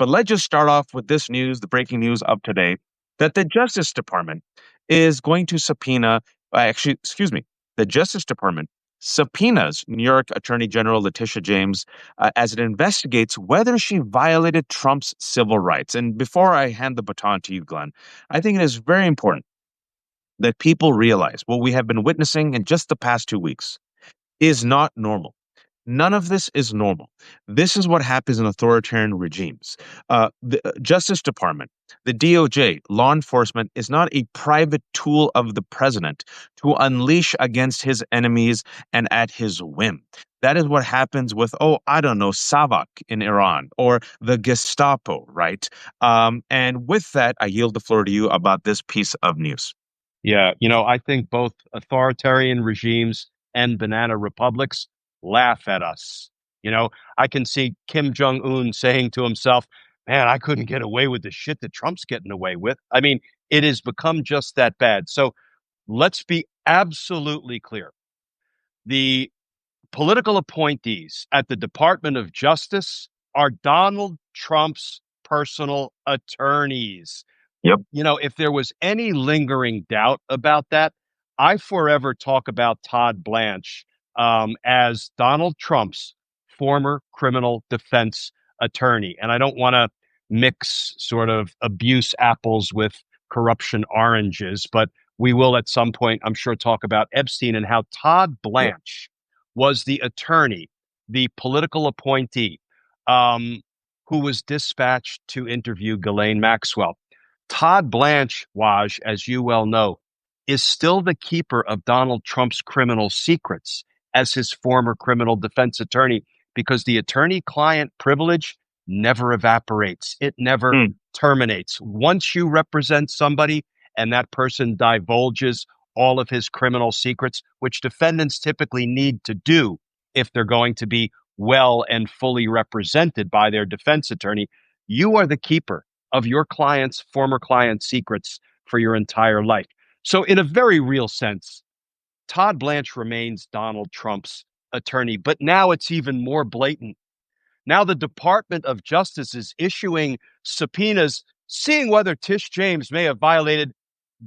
But let's just start off with this news, the breaking news of today, that the Justice Department is going to subpoena, excuse me, the Justice Department subpoenas New York Attorney General Letitia James as it investigates whether she violated Trump's civil rights. And before I hand the baton to you, Glenn, I think it is very important that people realize what we have been witnessing in just the past 2 weeks is not normal. None of this is normal. This is what happens in authoritarian regimes. The Justice Department, the DOJ, law enforcement is not a private tool of the president to unleash against his enemies and at his whim. That is what happens with, I don't know, Savak in Iran or the Gestapo, right? And with that, I yield the floor to you about this piece of news. Yeah, I think both authoritarian regimes and banana republics laugh at us. I can see Kim Jong-un saying to himself, man, I couldn't get away with the shit that Trump's getting away with. I mean, it has become just that bad. So let's be absolutely clear. The political appointees at the Department of Justice are Donald Trump's personal attorneys. Yep. If there was any lingering doubt about that, I forever talk about Todd Blanche as Donald Trump's former criminal defense attorney. And I don't want to mix sort of abuse apples with corruption oranges, but we will at some point, I'm sure, talk about Epstein and how Todd Blanche was the attorney, the political appointee who was dispatched to interview Ghislaine Maxwell. Todd Blanche, Waj, as you well know, is still the keeper of Donald Trump's criminal secrets as his former criminal defense attorney, because the attorney-client privilege never evaporates. It never terminates. Once you represent somebody and that person divulges all of his criminal secrets, which defendants typically need to do if they're going to be well and fully represented by their defense attorney, you are the keeper of your client's former client's secrets for your entire life. So in a very real sense, Todd Blanche remains Donald Trump's attorney, but now it's even more blatant. Now the Department of Justice is issuing subpoenas, seeing whether Tish James may have violated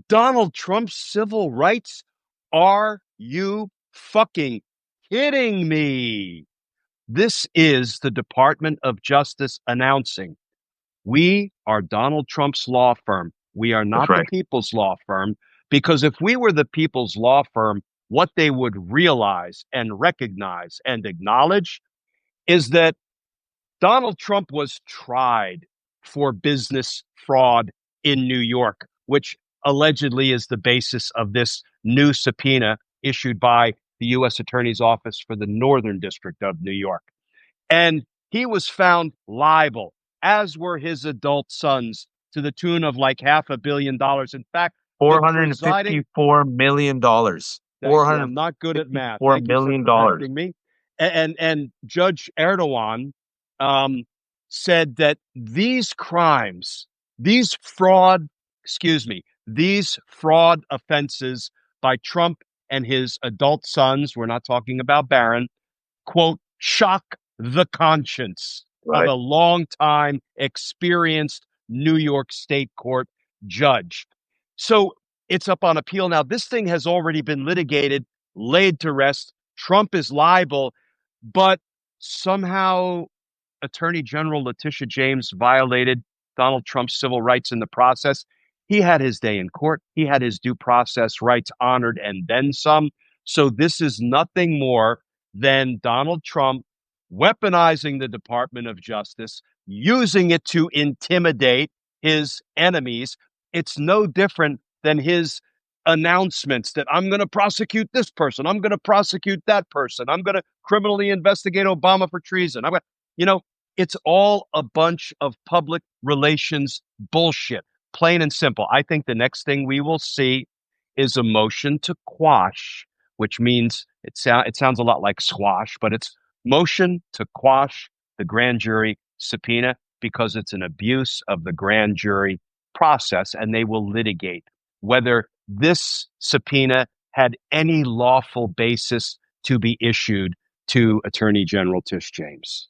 Donald Trump's civil rights. Are you fucking kidding me? This is the Department of Justice announcing, we are Donald Trump's law firm. We are not the people's law firm, because if we were the people's law firm, what they would realize and recognize and acknowledge is that Donald Trump was tried for business fraud in New York, which allegedly is the basis of this new subpoena issued by the U.S. Attorney's Office for the Northern District of New York. And he was found liable, as were his adult sons, to the tune of like $500 million. In fact, $454 million. I'm not good at math. $4 million. Me. And Judge Erdogan said that these crimes, these fraud offenses by Trump and his adult sons, we're not talking about Barron, quote, shock the conscience of a long-time experienced New York State court judge. So it's up on appeal now. This thing has already been litigated, laid to rest. Trump is liable, but somehow Attorney General Letitia James violated Donald Trump's civil rights in the process. He had his day in court. He had his due process rights honored and then some. So this is nothing more than Donald Trump weaponizing the Department of Justice, using it to intimidate his enemies. It's no different than his announcements that I'm going to prosecute this person. I'm going to prosecute that person. I'm going to criminally investigate Obama for treason. It's all a bunch of public relations bullshit, plain and simple. I think the next thing we will see is a motion to quash, which means it sounds a lot like squash, but it's motion to quash the grand jury subpoena, because it's an abuse of the grand jury process, and they will litigate whether this subpoena had any lawful basis to be issued to Attorney General Tish James.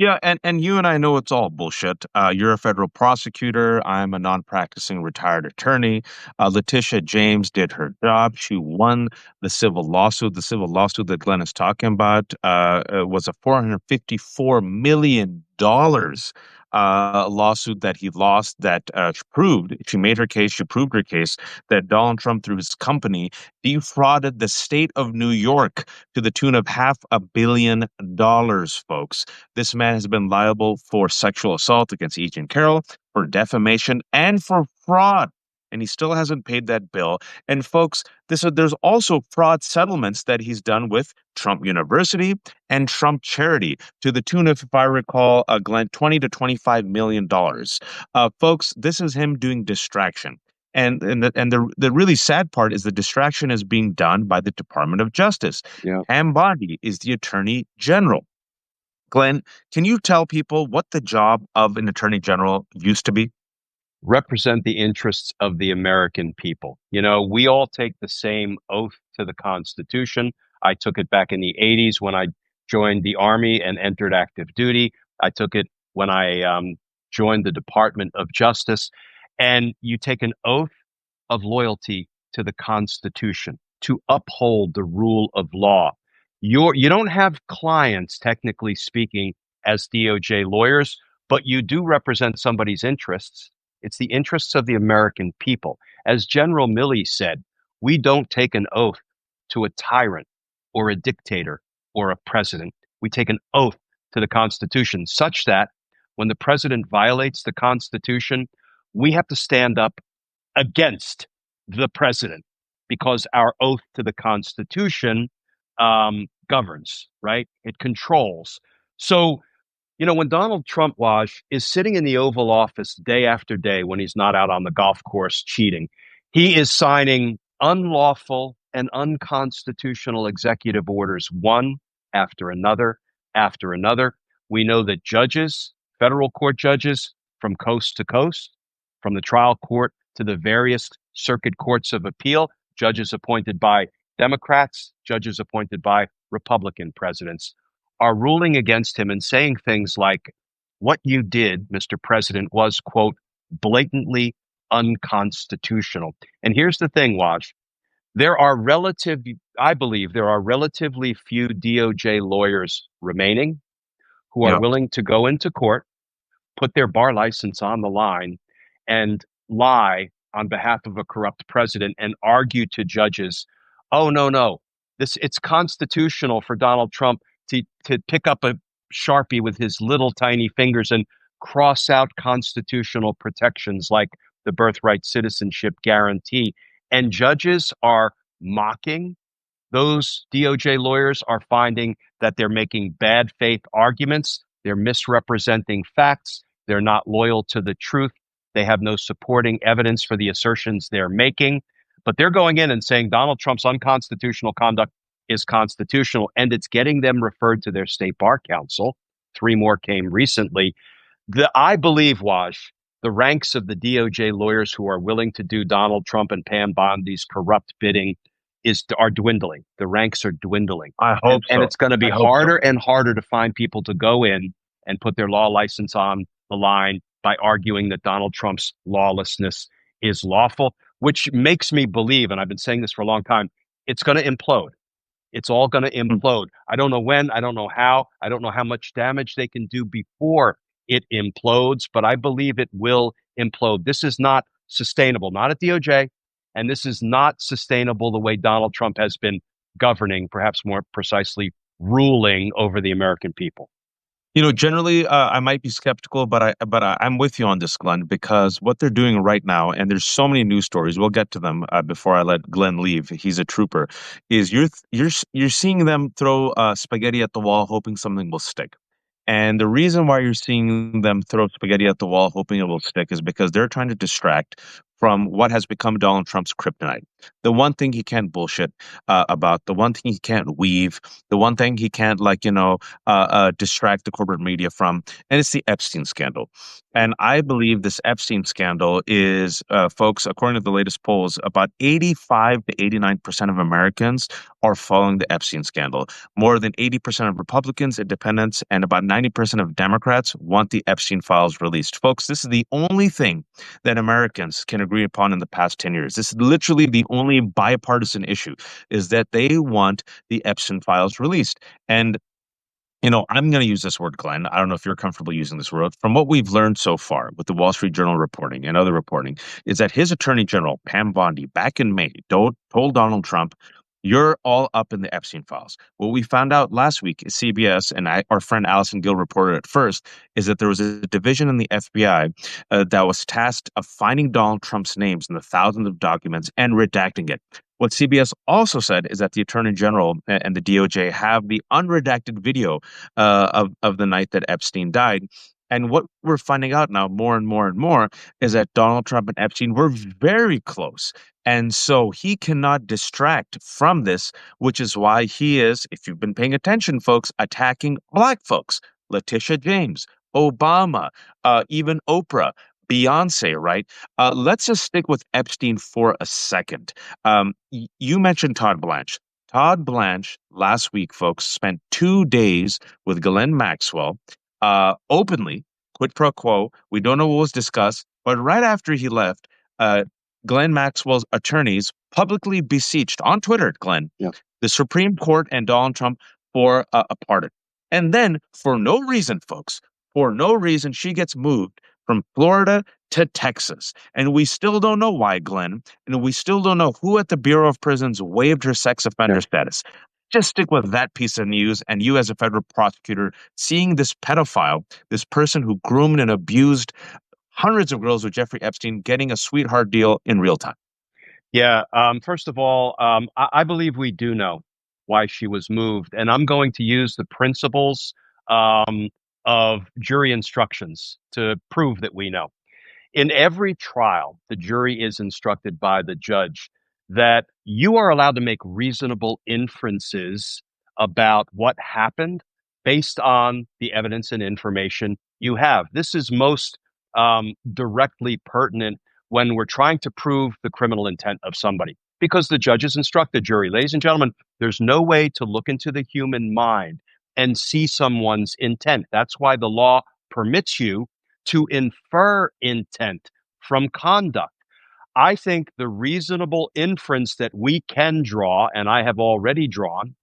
Yeah, and you and I know it's all bullshit. You're a federal prosecutor. I'm a non-practicing retired attorney. Letitia James did her job. She won the civil lawsuit. The civil lawsuit that Glenn is talking about was a $454 million lawsuit that he lost. That proved she made her case. She proved her case that Donald Trump, through his company, defrauded the state of New York to the tune of $500 million, folks. This man has been liable for sexual assault against Agent Carroll, for defamation, and for fraud. And he still hasn't paid that bill. And folks, there's also fraud settlements that he's done with Trump University and Trump Charity to the tune of, if I recall, Glenn, 20 to $25 million. Folks, this is him doing distraction. And the really sad part is the distraction is being done by the Department of Justice. Yeah. Pam Bondi is the Attorney General. Glenn, can you tell people what the job of an attorney general used to be? Represent the interests of the American people. You know, we all take the same oath to the Constitution. I took it back in the 80s when I joined the Army and entered active duty. I took it when I joined the Department of Justice. And you take an oath of loyalty to the Constitution to uphold the rule of law. You don't have clients, technically speaking, as DOJ lawyers, but you do represent somebody's interests. It's the interests of the American people. As General Milley said, we don't take an oath to a tyrant or a dictator or a president. We take an oath to the Constitution, such that when the president violates the Constitution, we have to stand up against the president because our oath to the Constitution governs, right? It controls. So when Donald Trump is sitting in the Oval Office day after day when he's not out on the golf course cheating, he is signing unlawful and unconstitutional executive orders, one after another. We know that judges, federal court judges from coast to coast, from the trial court to the various circuit courts of appeal, judges appointed by Democrats, judges appointed by Republican presidents, are ruling against him and saying things like, what you did, Mr. President, was, quote, blatantly unconstitutional. And here's the thing, Waj. I believe there are relatively few DOJ lawyers remaining who are Yeah. willing to go into court, put their bar license on the line, and lie on behalf of a corrupt president and argue to judges, oh, no, it's constitutional for Donald Trump to pick up a Sharpie with his little tiny fingers and cross out constitutional protections like the birthright citizenship guarantee. And judges are mocking those DOJ lawyers, are finding that they're making bad faith arguments, they're misrepresenting facts, they're not loyal to the truth, they have no supporting evidence for the assertions they're making. But they're going in and saying Donald Trump's unconstitutional conduct is constitutional, and it's getting them referred to their state bar council. Three more came recently. I believe, Waj, the ranks of the DOJ lawyers who are willing to do Donald Trump and Pam Bondi's corrupt bidding are dwindling. The ranks are dwindling. I And, hope and so. it's going to be I hope so. harder and harder to find people to go in and put their law license on the line by arguing that Donald Trump's lawlessness is lawful, which makes me believe, and I've been saying this for a long time, it's going to implode. It's all going to Mm. implode. I don't know when, I don't know how, I don't know how much damage they can do before it implodes, but I believe it will implode. This is not sustainable, not at DOJ, and this is not sustainable the way Donald Trump has been governing, perhaps more precisely, ruling over the American people. Generally, I might be skeptical, I'm with you on this, Glenn, because what they're doing right now, and there's so many news stories. We'll get to them before I let Glenn leave. He's a trooper. Is you're seeing them throw spaghetti at the wall, hoping something will stick. And the reason why you're seeing them throw spaghetti at the wall, hoping it will stick, is because they're trying to distract from what has become Donald Trump's kryptonite. The one thing he can't bullshit about, the one thing he can't weave, the one thing he can't, distract the corporate media from, and it's the Epstein scandal. And I believe this Epstein scandal is, folks, according to the latest polls, about 85 to 89% of Americans are following the Epstein scandal. More than 80% of Republicans, independents, and about 90% of Democrats want the Epstein files released. Folks, this is the only thing that Americans can agree upon in the past 10 years. This is literally the only bipartisan issue, is that they want the Epstein files released. And I'm going to use this word, Glenn. I don't know if you're comfortable using this word. From what we've learned so far with the Wall Street Journal reporting and other reporting, is that his attorney general, Pam Bondi, back in May, told Donald Trump, "You're all up in the Epstein files." What we found out last week, CBS and our friend Allison Gill reported at first, is that there was a division in the FBI that was tasked of finding Donald Trump's names in the thousands of documents and redacting it. What CBS also said is that the Attorney General and the DOJ have the unredacted video of the night that Epstein died. And what we're finding out now more and more and more is that Donald Trump and Epstein were very close. And so he cannot distract from this, which is why he is, if you've been paying attention, folks, attacking black folks, Letitia James, Obama, even Oprah. Beyonce, right? Let's just stick with Epstein for a second. You mentioned Todd Blanche. Todd Blanche last week, folks, spent 2 days with Ghislaine Maxwell, openly, quid pro quo. We don't know what was discussed, but right after he left, Ghislaine Maxwell's attorneys publicly beseeched on Twitter, Glenn, Yeah. the Supreme Court and Donald Trump for a pardon. And then, for no reason, folks, for no reason, she gets moved from Florida to Texas. And we still don't know why, Glenn. And we still don't know who at the Bureau of Prisons waived her sex offender status. Just stick with that piece of news. And you, as a federal prosecutor, seeing this pedophile, this person who groomed and abused hundreds of girls with Jeffrey Epstein, getting a sweetheart deal in real time. Yeah. First of all, I believe we do know why she was moved, and I'm going to use the principles um, of jury instructions to prove that we know. In every trial, the jury is instructed by the judge that you are allowed to make reasonable inferences about what happened based on the evidence and information you have. This is most directly pertinent when we're trying to prove the criminal intent of somebody, because the judges instruct the jury, ladies and gentlemen, there's no way to look into the human mind and see someone's intent. That's why the law permits you to infer intent from conduct. I think the reasonable inference that we can draw, and I have already drawn,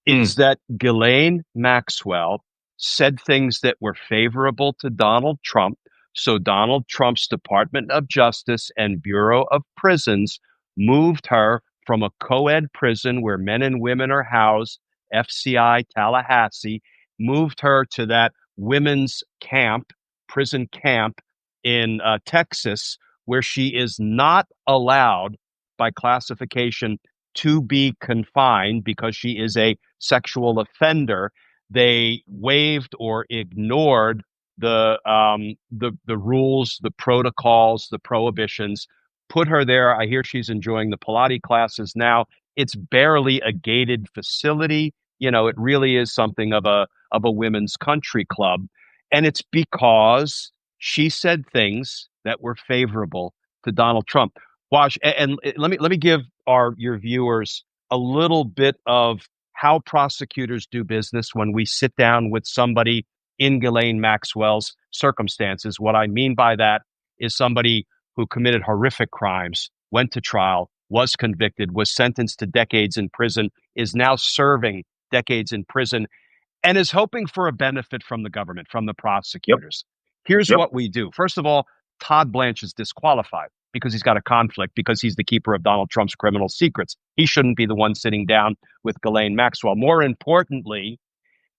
is that Ghislaine Maxwell said things that were favorable to Donald Trump. So Donald Trump's Department of Justice and Bureau of Prisons moved her from a co-ed prison where men and women are housed, FCI Tallahassee, moved her to that women's camp, prison camp in Texas, where she is not allowed by classification to be confined because she is a sexual offender. They waived or ignored the rules, the protocols, the prohibitions. Put her there. I hear she's enjoying the Pilates classes now. It's barely a gated facility. It really is something of a women's country club, and it's because she said things that were favorable to Donald Trump. Wash, and let me give your viewers a little bit of how prosecutors do business when we sit down with somebody in Ghislaine Maxwell's circumstances. What I mean by that is somebody who committed horrific crimes, went to trial, was convicted, was sentenced to decades in prison, is now serving decades in prison, and is hoping for a benefit from the government, from the prosecutors. Here's what we do. First of all, Todd Blanche is disqualified because he's got a conflict, because he's the keeper of Donald Trump's criminal secrets. He shouldn't be the one sitting down with Ghislaine Maxwell. More importantly,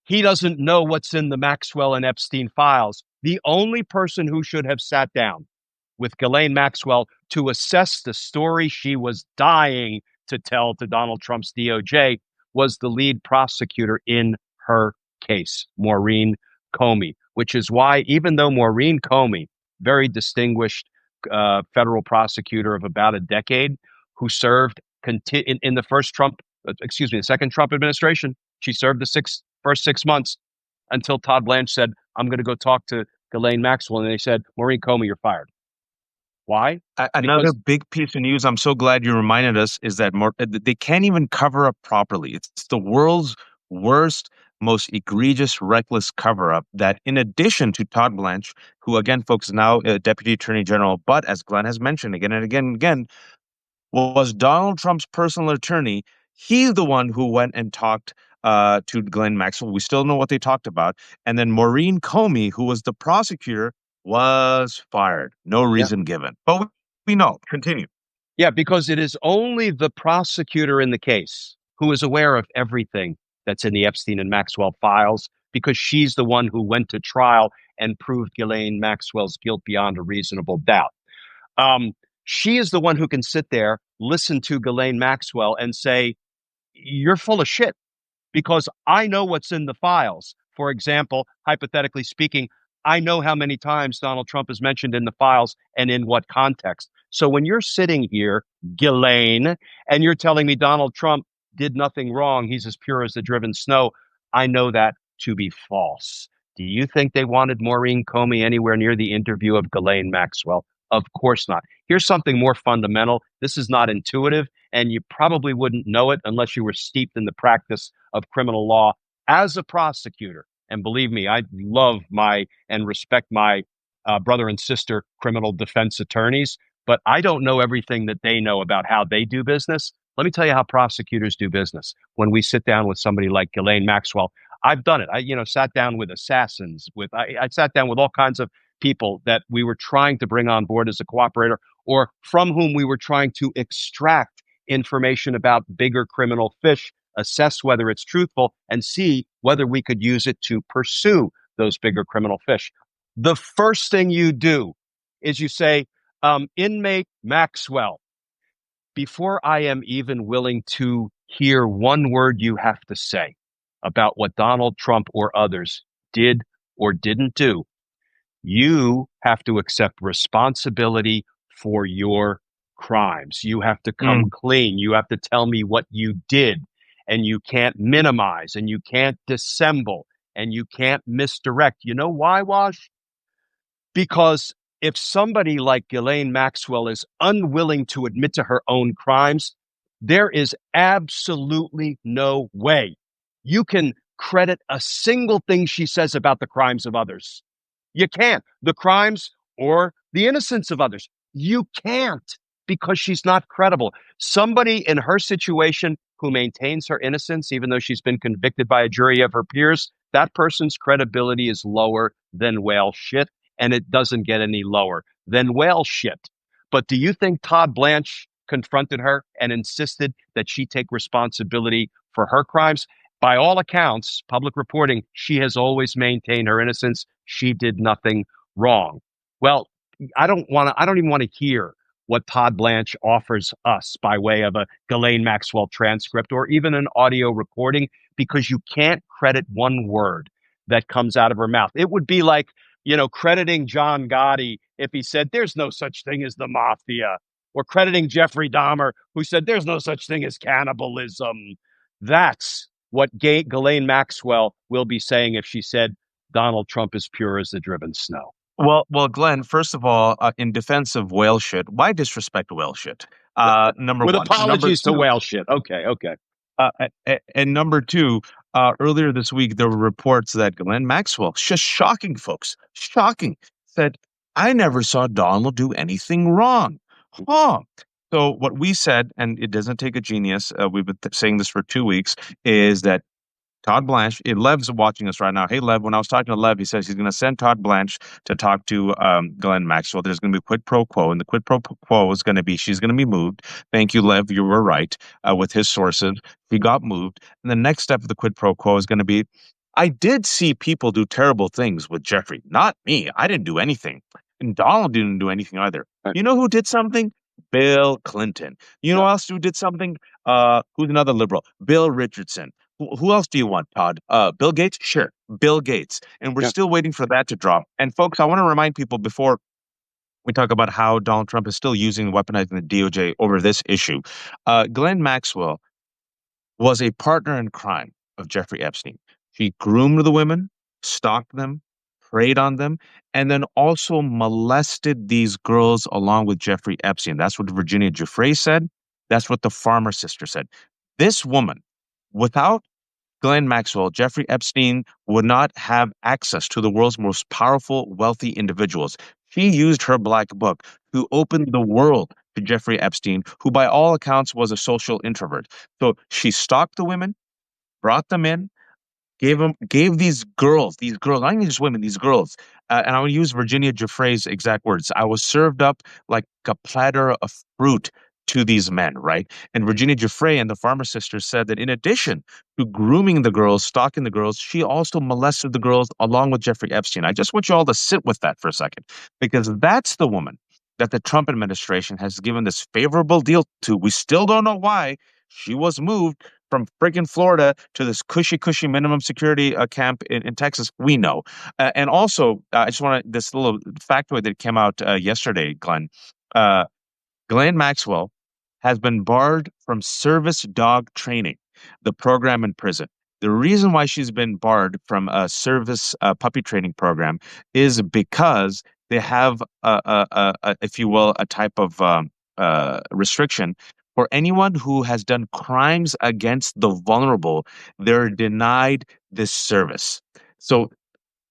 he doesn't know what's in the Maxwell and Epstein files. The only person who should have sat down with Ghislaine Maxwell to assess the story she was dying to tell to Donald Trump's DOJ was the lead prosecutor in her case, Maureen Comey, which is why, even though Maureen Comey, very distinguished federal prosecutor of about a decade who served in the the second Trump administration. She served the first 6 months until Todd Blanche said, "I'm going to go talk to Ghislaine Maxwell," and they said, "Maureen Comey, you're fired." Why? Another Because big piece of news, I'm so glad you reminded us, is that they can't even cover up properly. It's the world's worst, most egregious, reckless cover up that, in addition to Todd Blanche, who, again, folks, is now Deputy Attorney General, but as Glenn has mentioned again and again and again, was Donald Trump's personal attorney. He's the one who went and talked to Glenn Maxwell. We still know what they talked about. And then Maureen Comey, who was the prosecutor, was fired. No yeah, reason given. But we know. Continue. yeah, because it is only the prosecutor in the case who is aware of everything that's in the Epstein and Maxwell files, because she's the one who went to trial and proved Ghislaine Maxwell's guilt beyond a reasonable doubt. Um, she is the one who can sit there, listen to Ghislaine Maxwell, and say, "You're full of shit," because I know what's in the files. For example, hypothetically speaking, I know how many times Donald Trump is mentioned in the files and in what context. So when you're sitting here, Ghislaine, and you're telling me Donald Trump did nothing wrong, he's as pure as the driven snow, I know that to be false. Do you think they wanted Maureen Comey anywhere near the interview of Ghislaine Maxwell? Of course not. Here's something more fundamental. This is not intuitive, and you probably wouldn't know it unless you were steeped in the practice of criminal law as a prosecutor. And believe me, I love my and respect my brother and sister criminal defense attorneys, but I don't know everything that they know about how they do business. Let me tell you how prosecutors do business. When we sit down with somebody like Ghislaine Maxwell, I've done it. Sat down with assassins, I sat down with all kinds of people that we were trying to bring on board as a cooperator, or from whom we were trying to extract information about bigger criminal fish, assess whether it's truthful, and see whether we could use it to pursue those bigger criminal fish. The first thing you do is you say, "Inmate Maxwell, before I am even willing to hear one word you have to say about what Donald Trump or others did or didn't do, you have to accept responsibility for your crimes. You have to come Mm. clean. You have to tell me what you did. And you can't minimize and you can't dissemble and you can't misdirect. You know why, Wash? Because if somebody like Ghislaine Maxwell is unwilling to admit to her own crimes, there is absolutely no way you can credit a single thing she says about the crimes of others. You can't. The crimes or the innocence of others. You can't, because she's not credible. Somebody in her situation who maintains her innocence, even though she's been convicted by a jury of her peers, that person's credibility is lower than whale shit, and it doesn't get any lower than whale shit. But do you think Todd Blanche confronted her and insisted that she take responsibility for her crimes? By all accounts, public reporting, she has always maintained her innocence. She did nothing wrong. Well, I don't even want to hear what Todd Blanche offers us by way of a Ghislaine Maxwell transcript or even an audio recording, because you can't credit one word that comes out of her mouth. It would be like, crediting John Gotti if he said there's no such thing as the mafia, or crediting Jeffrey Dahmer, who said there's no such thing as cannibalism. That's what Ghislaine Maxwell will be saying if she said Donald Trump is pure as the driven snow. Well, Glenn, first of all, in defense of whale shit, why disrespect whale shit? Number With one. Number apologies to two, whale shit. Okay, okay. and number two, earlier this week, there were reports that Glenn Maxwell, just shocking, folks, shocking, said, I never saw Donald do anything wrong. Huh. So what we said, and it doesn't take a genius, we've been saying this for 2 weeks, is that Todd Blanche, Lev's watching us right now. Hey, Lev, when I was talking to Lev, he says he's going to send Todd Blanche to talk to Glenn Maxwell. There's going to be a quid pro quo, and the quid pro quo is going to be she's going to be moved. Thank you, Lev. You were right with his sources. He got moved. And the next step of the quid pro quo is going to be I did see people do terrible things with Jeffrey. Not me. I didn't do anything. And Donald didn't do anything either. Right. You know who did something? Bill Clinton. You know Yeah, who else who did something? Who's another liberal? Bill Richardson. Who else do you want, Todd? Bill Gates? Sure, Bill Gates. And we're yeah. still waiting for that to drop. And folks, I want to remind people before we talk about how Donald Trump is still using weaponizing the DOJ over this issue. Glenn Maxwell was a partner in crime of Jeffrey Epstein. She groomed the women, stalked them, preyed on them, and then also molested these girls along with Jeffrey Epstein. That's what Virginia Giuffre said. That's what the farmer sister said. This woman, without Ghislaine Maxwell, Jeffrey Epstein would not have access to the world's most powerful, wealthy individuals. She used her black book to open the world to Jeffrey Epstein, who by all accounts was a social introvert. So she stalked the women, brought them in, gave these girls, not even just women, these girls, and I will use Virginia Giuffre's exact words. I was served up like a platter of fruit to these men, right? And Virginia Giuffre and the Farmer Sisters said that in addition to grooming the girls, stalking the girls, she also molested the girls along with Jeffrey Epstein. I just want you all to sit with that for a second, because that's the woman that the Trump administration has given this favorable deal to. We still don't know why she was moved from friggin' Florida to this cushy minimum security camp in Texas. We know. And also, I just want to, this little factoid that came out yesterday, Glenn. Uh, Ghislaine Maxwell has been barred from service dog training, the program in prison. The reason why she's been barred from a service puppy training program is because they have, if you will, a type of restriction for anyone who has done crimes against the vulnerable. They're denied this service. So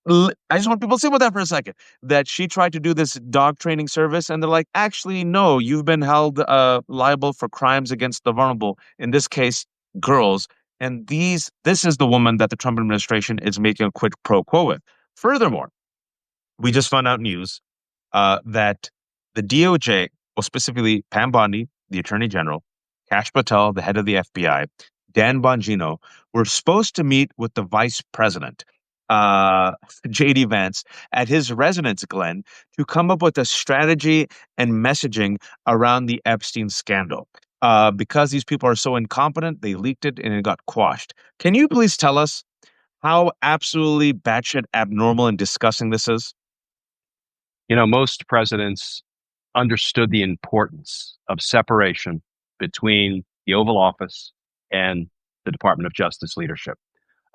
I just want people to sit with that for a second. That she tried to do this dog training service, and they're like, actually, no, you've been held liable for crimes against the vulnerable. In this case, girls. And this is the woman that the Trump administration is making a quid pro quo with. Furthermore, we just found out news that the DOJ, well, specifically Pam Bondi, the Attorney General, Kash Patel, the head of the FBI, Dan Bongino, were supposed to meet with the Vice President, uh, JD Vance, at his residence, Glenn, to come up with a strategy and messaging around the Epstein scandal. Because these people are so incompetent, they leaked it and it got quashed. Can you please tell us how absolutely batshit abnormal and disgusting this is? Most presidents understood the importance of separation between the Oval Office and the Department of Justice leadership.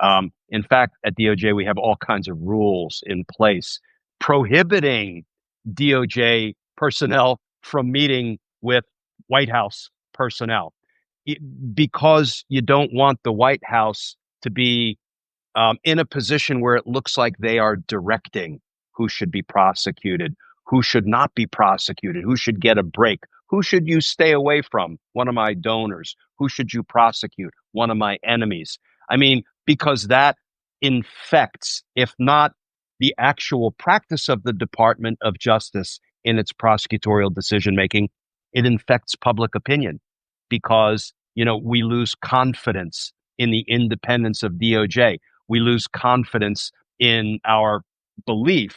In fact, at DOJ, we have all kinds of rules in place prohibiting DOJ personnel from meeting with White House personnel because you don't want the White House to be in a position where it looks like they are directing who should be prosecuted, who should not be prosecuted, who should get a break, who should you stay away from, one of my donors, who should you prosecute, one of my enemies. I mean, because that infects, if not the actual practice of the Department of Justice in its prosecutorial decision making, it infects public opinion because, we lose confidence in the independence of DOJ. We lose confidence in our belief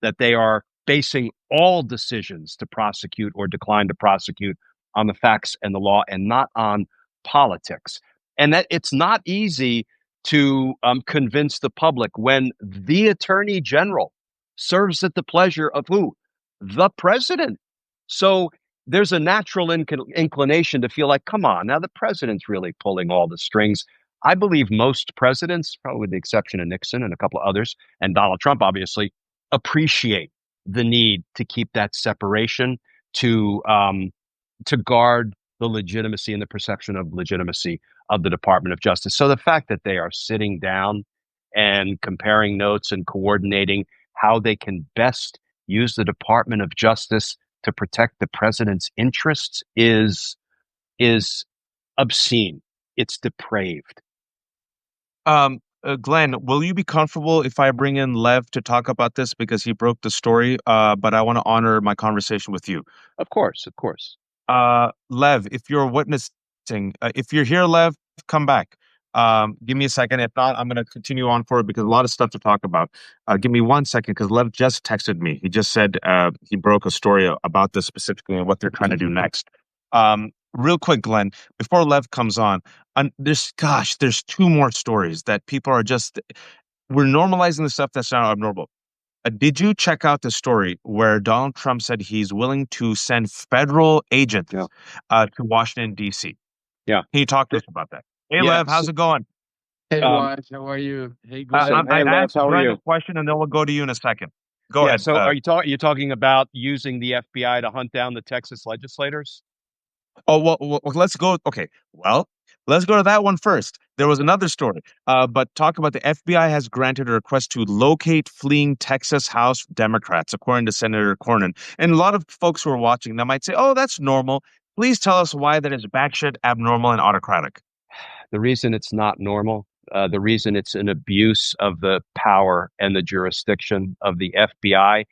that they are basing all decisions to prosecute or decline to prosecute on the facts and the law and not on politics. And that it's not easy to convince the public when the attorney general serves at the pleasure of who? The president. So there's a natural inclination to feel like, come on, now the president's really pulling all the strings. I believe most presidents, probably with the exception of Nixon and a couple of others, and Donald Trump, obviously, appreciate the need to keep that separation to guard the legitimacy and the perception of legitimacy of the Department of Justice. So the fact that they are sitting down and comparing notes and coordinating how they can best use the Department of Justice to protect the president's interests is obscene. It's depraved. Glenn, will you be comfortable if I bring in Lev to talk about this because he broke the story? But I want to honor my conversation with you. Of course, of course. Lev, if you're witnessing, if you're here, Lev, come back. Give me a second. If not, I'm going to continue on for it because a lot of stuff to talk about. Give me 1 second because Lev just texted me. He just said he broke a story about this specifically and what they're trying to do next. Real quick, Glenn, before Lev comes on, there's two more stories that people are just, we're normalizing the stuff that's not abnormal. Did you check out the story where Donald Trump said he's willing to send federal agents Yeah. to Washington, D.C.? Yeah. Can you talk to us about that? Hey, Yeah. Lev, how's it going? Hey, Um, Waj, how are you? Hey, so, Gusen. I hey, Lev, asked how are Glenn a you? question, and then we'll go to you in a second. Go Yeah. ahead. So, you talking about using the FBI to hunt down the Texas legislators? Let's go. Okay, well, let's go to that one first. There was another story, but talk about the FBI has granted a request to locate fleeing Texas House Democrats, according to Senator Cornyn. And a lot of folks who are watching that might say, "Oh, that's normal." Please tell us why that is batshit abnormal and autocratic. The reason it's not normal, the reason it's an abuse of the power and the jurisdiction of the FBI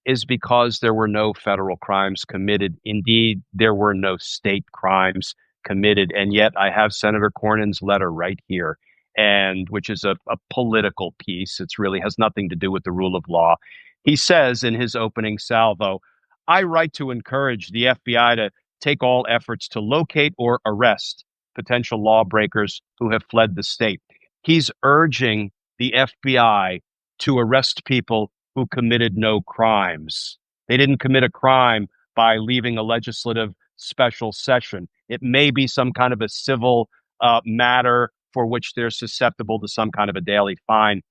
is because there were no federal crimes committed. Indeed, there were no state crimes committed. And yet I have Senator Cornyn's letter right here, and which is a political piece. It's really has nothing to do with the rule of law. He says in his opening salvo, I write to encourage the FBI to take all efforts to locate or arrest potential lawbreakers who have fled the state. He's urging the FBI to arrest people who committed no crimes. They didn't commit a crime by leaving a legislative special session. It may be some kind of a civil matter for which they're susceptible to some kind of a daily fine.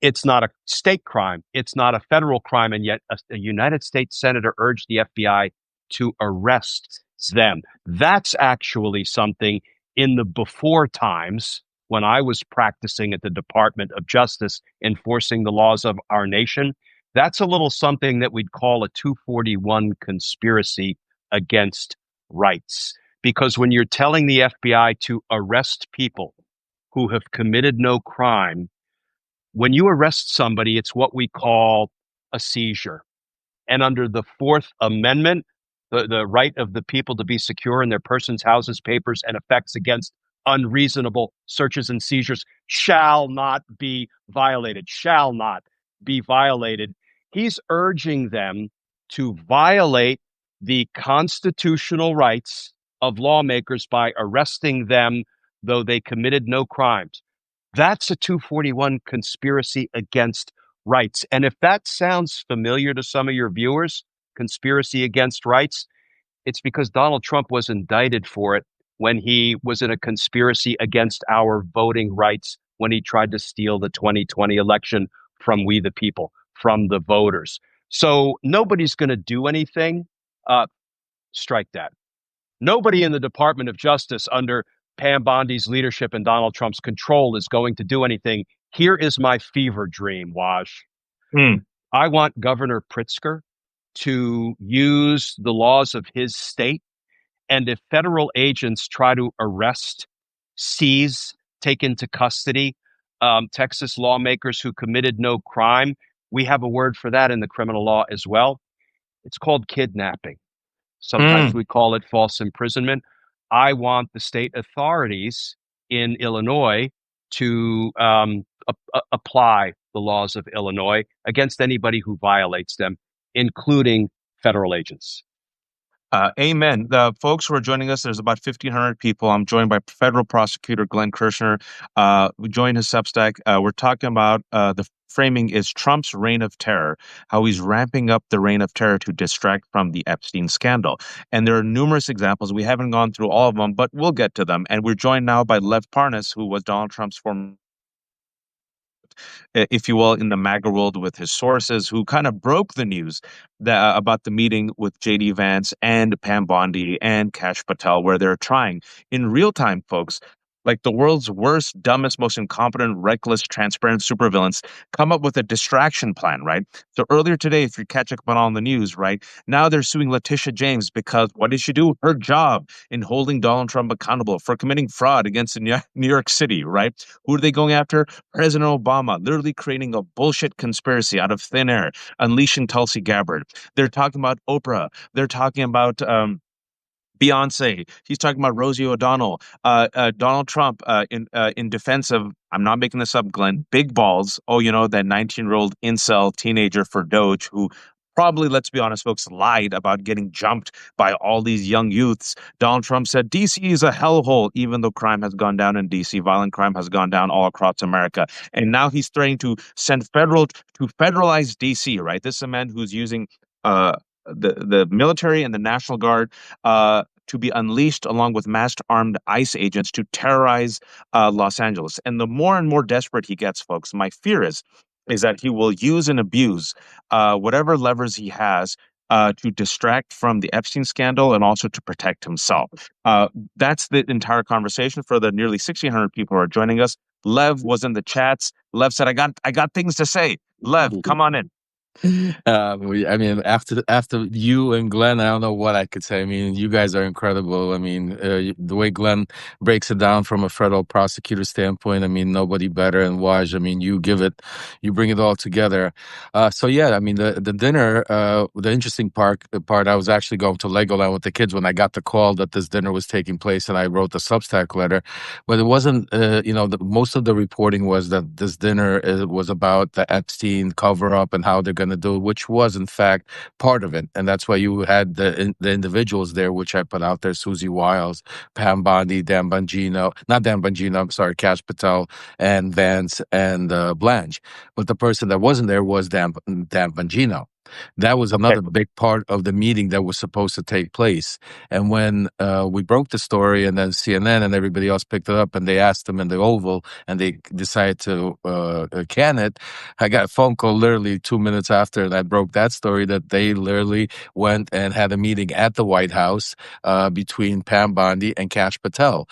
It's not a state crime. It's not a federal crime. And yet a United States senator urged the FBI to arrest them. That's actually something in the before times when I was practicing at the Department of Justice, enforcing the laws of our nation. That's a little something that we'd call a 241 conspiracy against rights. Because when you're telling the FBI to arrest people who have committed no crime, when you arrest somebody, it's what we call a seizure. And under the Fourth Amendment, the right of the people to be secure in their persons, houses, papers, and effects against unreasonable searches and seizures shall not be violated, shall not be violated. He's urging them to violate the constitutional rights of lawmakers by arresting them, though they committed no crimes. That's a 241 conspiracy against rights. And if that sounds familiar to some of your viewers, conspiracy against rights, it's because Donald Trump was indicted for it when he was in a conspiracy against our voting rights when he tried to steal the 2020 election from we the people, from the voters. So nobody's going to do anything. Strike that. Nobody in the Department of Justice under Pam Bondi's leadership and Donald Trump's control is going to do anything. Here is my fever dream, Waj. Hmm. I want Governor Pritzker to use the laws of his state. And if federal agents try to arrest, seize, take into custody Texas lawmakers who committed no crime, we have a word for that in the criminal law as well. It's called kidnapping. Sometimes Hmm. we call it false imprisonment. I want the state authorities in Illinois to apply the laws of Illinois against anybody who violates them, including federal agents. Amen. The folks who are joining us, there's about 1,500 people. I'm joined by federal prosecutor Glenn Kirschner. We joined his Substack. We're talking about the framing is Trump's reign of terror, how he's ramping up the reign of terror to distract from the Epstein scandal. And there are numerous examples. We haven't gone through all of them, but we'll get to them. And we're joined now by Lev Parnas, who was Donald Trump's former, if you will, in the MAGA world with his sources, who kind of broke the news about the meeting with JD Vance and Pam Bondi and Kash Patel, where they're trying in real time, folks, like the world's worst, dumbest, most incompetent, reckless, transparent supervillains, come up with a distraction plan, right? So earlier today, if you catch up on the news, right, now they're suing Letitia James because what did she do? Her job in holding Donald Trump accountable for committing fraud against New York City, right? Who are they going after? President Obama, literally creating a bullshit conspiracy out of thin air, unleashing Tulsi Gabbard. They're talking about Oprah. They're talking about Beyonce. He's talking about Rosie O'Donnell. Donald Trump in defense of, I'm not making this up, Glenn, big balls. Oh, you know, that 19-year-old incel teenager for Doge who probably, let's be honest, folks, lied about getting jumped by all these young youths. Donald Trump said DC is a hellhole, even though crime has gone down in DC. Violent crime has gone down all across America. And now he's threatening to send to federalize DC, right? This is a man who's using uh, the military and the National Guard to be unleashed along with massed armed ICE agents to terrorize Los Angeles. And the more and more desperate he gets, folks, my fear is that he will use and abuse whatever levers he has to distract from the Epstein scandal and also to protect himself. That's the entire conversation for the nearly 1,600 people who are joining us. Lev was in the chats. Lev said, I got things to say. Lev, come on in. I mean, after you and Glenn, I don't know what I could say. I mean, you guys are incredible. I mean, the way Glenn breaks it down from a federal prosecutor standpoint, I mean, nobody better. And Waj, I mean, you bring it all together. So yeah, I mean, the dinner, the interesting part, I was actually going to Legoland with the kids when I got the call that this dinner was taking place, and I wrote the Substack letter. But it wasn't, most of the reporting was that this dinner was about the Epstein cover up and how they're going to do, which was in fact part of it. And that's why you had the individuals there, which I put out there: Susie Wiles, Pam Bondi, Dan Bongino, not Dan Bongino, I'm sorry, Cash Patel, and Vance and Blanche. But the person that wasn't there was Dan Bongino. That was Okay. another big part of the meeting that was supposed to take place. And when we broke the story, and then CNN and everybody else picked it up, and they asked them in the Oval, and they decided to can it, I got a phone call literally 2 minutes after, and I broke that story that they literally went and had a meeting at the White House between Pam Bondi and Cash Patel.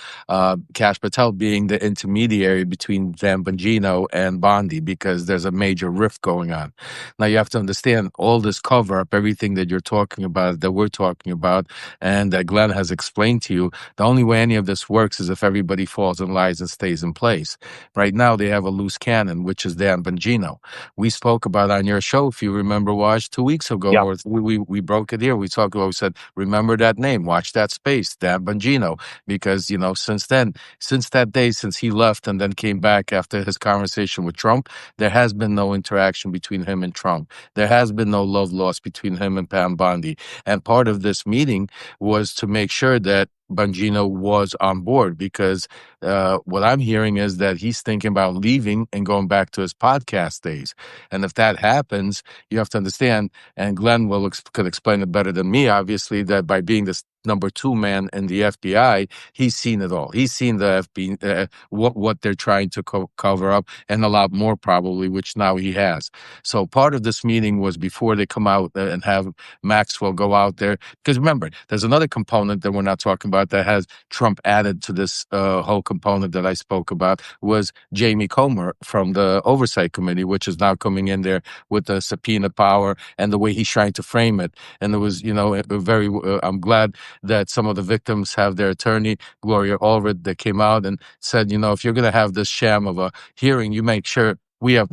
Cash Patel being the intermediary between Dan Bongino and Bondi, because there's a major rift going on. Now you have to understand all this cover up, everything that you're talking about, that we're talking about, and that Glenn has explained to you. The only way any of this works is if everybody falls in line and stays in place. Right now, they have a loose cannon, which is Dan Bongino. We spoke about on your show, if you remember, Waj, 2 weeks ago, Yeah. or we broke it here. We talked about, we said, remember that name, watch that space, Dan Bongino, because since then, since that day, since he left and then came back after his conversation with Trump, there has been no interaction between him and Trump. There has been no love lost between him and Pam Bondi. And part of this meeting was to make sure that Bongino was on board, because what I'm hearing is that he's thinking about leaving and going back to his podcast days. And if that happens, you have to understand, and Glenn could explain it better than me, obviously, that by being this number two man in the FBI, he's seen it all. He's seen the FBI, what they're trying to cover up, and a lot more probably, which now he has. So part of this meeting was before they come out and have Maxwell go out there. Because remember, there's another component that we're not talking about that has Trump added to this whole component that I spoke about, was Jamie Comer from the Oversight Committee, which is now coming in there with the subpoena power and the way he's trying to frame it. And it was, I'm glad that some of the victims have their attorney, Gloria Allred, that came out and said, if you're going to have this sham of a hearing, you make sure we have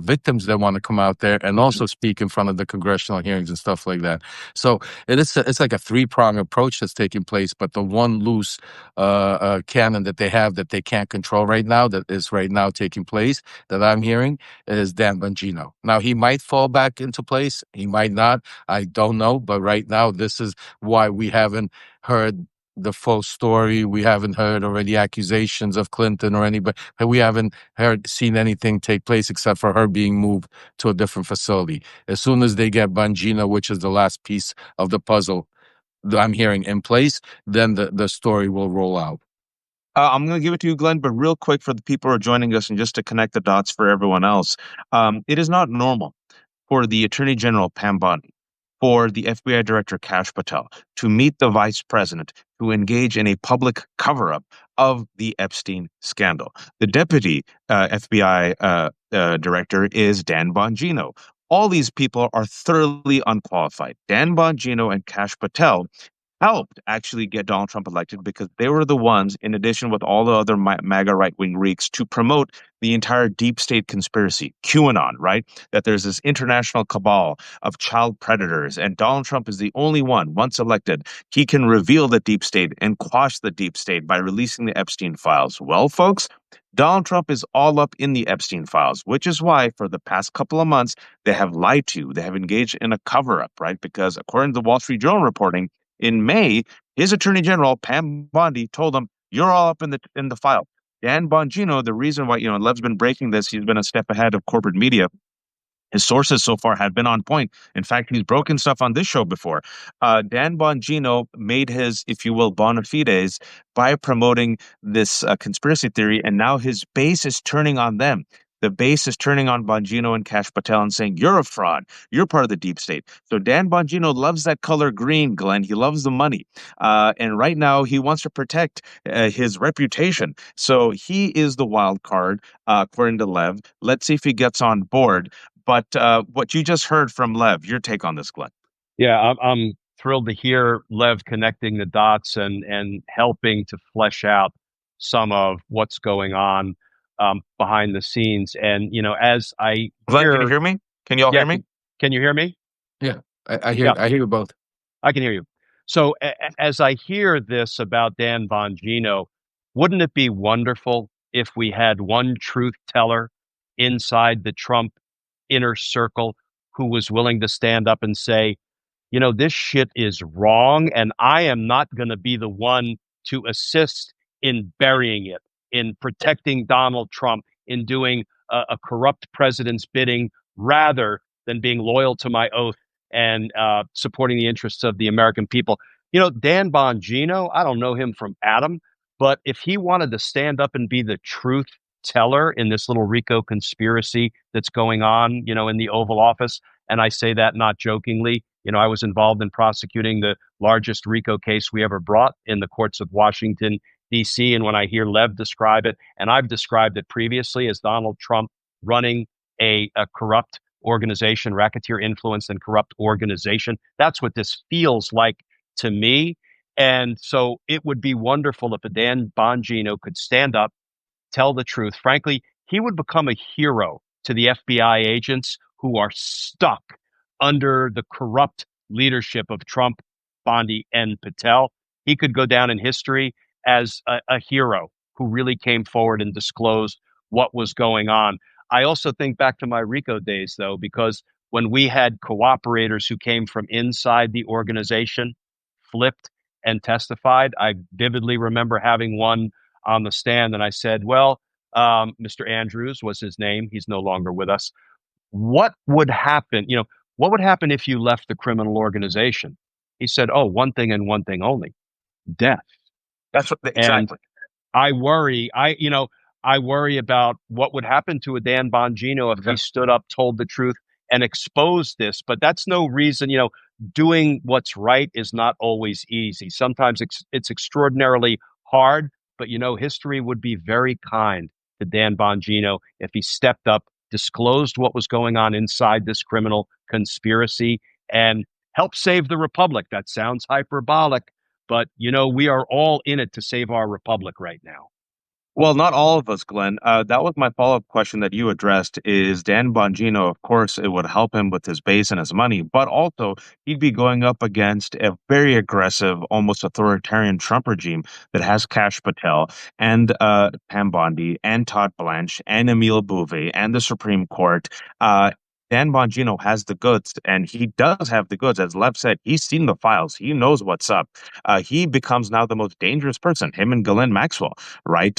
victims that want to come out there and also speak in front of the congressional hearings and stuff like that. So it's like a three-pronged approach that's taking place. But the one loose cannon that they have that they can't control right now, that is right now taking place, that I'm hearing, is Dan Bongino. Now, he might fall back into place. He might not. I don't know. But right now, this is why we haven't heard the full story. We haven't heard already accusations of Clinton or anybody. We haven't seen anything take place except for her being moved to a different facility. As soon as they get Bongino, which is the last piece of the puzzle that I'm hearing in place, then the story will roll out. I'm going to give it to you, Glenn, but real quick for the people who are joining us and just to connect the dots for everyone else. It is not normal for the Attorney General, Pam Bondi, for the FBI Director, Kash Patel, to meet the Vice President, to engage in a public cover-up of the Epstein scandal. The Deputy FBI Director is Dan Bongino. All these people are thoroughly unqualified. Dan Bongino and Kash Patel helped actually get Donald Trump elected because they were the ones, in addition with all the other MAGA right-wing reeks, to promote the entire deep state conspiracy, QAnon, right? That there's this international cabal of child predators, and Donald Trump is the only one, once elected, he can reveal the deep state and quash the deep state by releasing the Epstein files. Well, folks, Donald Trump is all up in the Epstein files, which is why for the past couple of months they have lied to you. They have engaged in a cover up, right? Because according to the Wall Street Journal reporting, in May, his Attorney General Pam Bondi told him, "You're all up in the file." Dan Bongino, the reason why Lev's been breaking this, he's been a step ahead of corporate media. His sources so far have been on point. In fact, he's broken stuff on this show before. Dan Bongino made his, if you will, bona fides by promoting this conspiracy theory, and now his base is turning on them. The base is turning on Bongino and Kash Patel and saying, "You're a fraud. You're part of the deep state." So Dan Bongino loves that color green, Glenn. He loves the money. And right now, he wants to protect his reputation. So he is the wild card, according to Lev. Let's see if he gets on board. But what you just heard from Lev, your take on this, Glenn? Yeah, I'm thrilled to hear Lev connecting the dots and helping to flesh out some of what's going on behind the scenes. And as I Glenn, can you hear, hear me? Can you all yeah, hear me? can you hear me? Yeah, Yeah, I hear you both. I can hear you. So as I hear this about Dan Bongino, wouldn't it be wonderful if we had one truth teller inside the Trump inner circle who was willing to stand up and say, this shit is wrong, and I am not going to be the one to assist in burying it, in protecting Donald Trump, in doing a corrupt president's bidding rather than being loyal to my oath and supporting the interests of the American people. Dan Bongino, I don't know him from Adam, but if he wanted to stand up and be the truth teller in this little RICO conspiracy that's going on, in the Oval Office, and I say that not jokingly. I was involved in prosecuting the largest RICO case we ever brought in the courts of Washington, D.C. And when I hear Lev describe it, and I've described it previously as Donald Trump running a corrupt organization, racketeer influenced and corrupt organization, that's what this feels like to me. And so it would be wonderful if a Dan Bongino could stand up, tell the truth. Frankly, he would become a hero to the FBI agents who are stuck under the corrupt leadership of Trump, Bondi, and Patel. He could go down in history as a hero who really came forward and disclosed what was going on. I also think back to my RICO days, though, because when we had cooperators who came from inside the organization, flipped and testified, I vividly remember having one on the stand, and I said, "Well, Mr. Andrews was his name. He's no longer with us. What would happen? What would happen if you left the criminal organization?" He said, "Oh, one thing and one thing only: death." That's what And exactly. I worry about what would happen to a Dan Bongino if he stood up, told the truth, and exposed this. But that's no reason, doing what's right is not always easy. Sometimes it's extraordinarily hard, but history would be very kind to Dan Bongino if he stepped up, disclosed what was going on inside this criminal conspiracy, and helped save the republic. That sounds hyperbolic, but we are all in it to save our republic right now. Well, not all of us, Glenn. That was my follow-up question that you addressed. Is Dan Bongino, of course, it would help him with his base and his money, but also he'd be going up against a very aggressive, almost authoritarian Trump regime that has Kash Patel and Pam Bondi and Todd Blanche and Emil Bouvet and the Supreme Court. Dan Bongino has the goods, and he does have the goods. As Lev said, he's seen the files. He knows what's up. He becomes now the most dangerous person, him and Ghislaine Maxwell, right?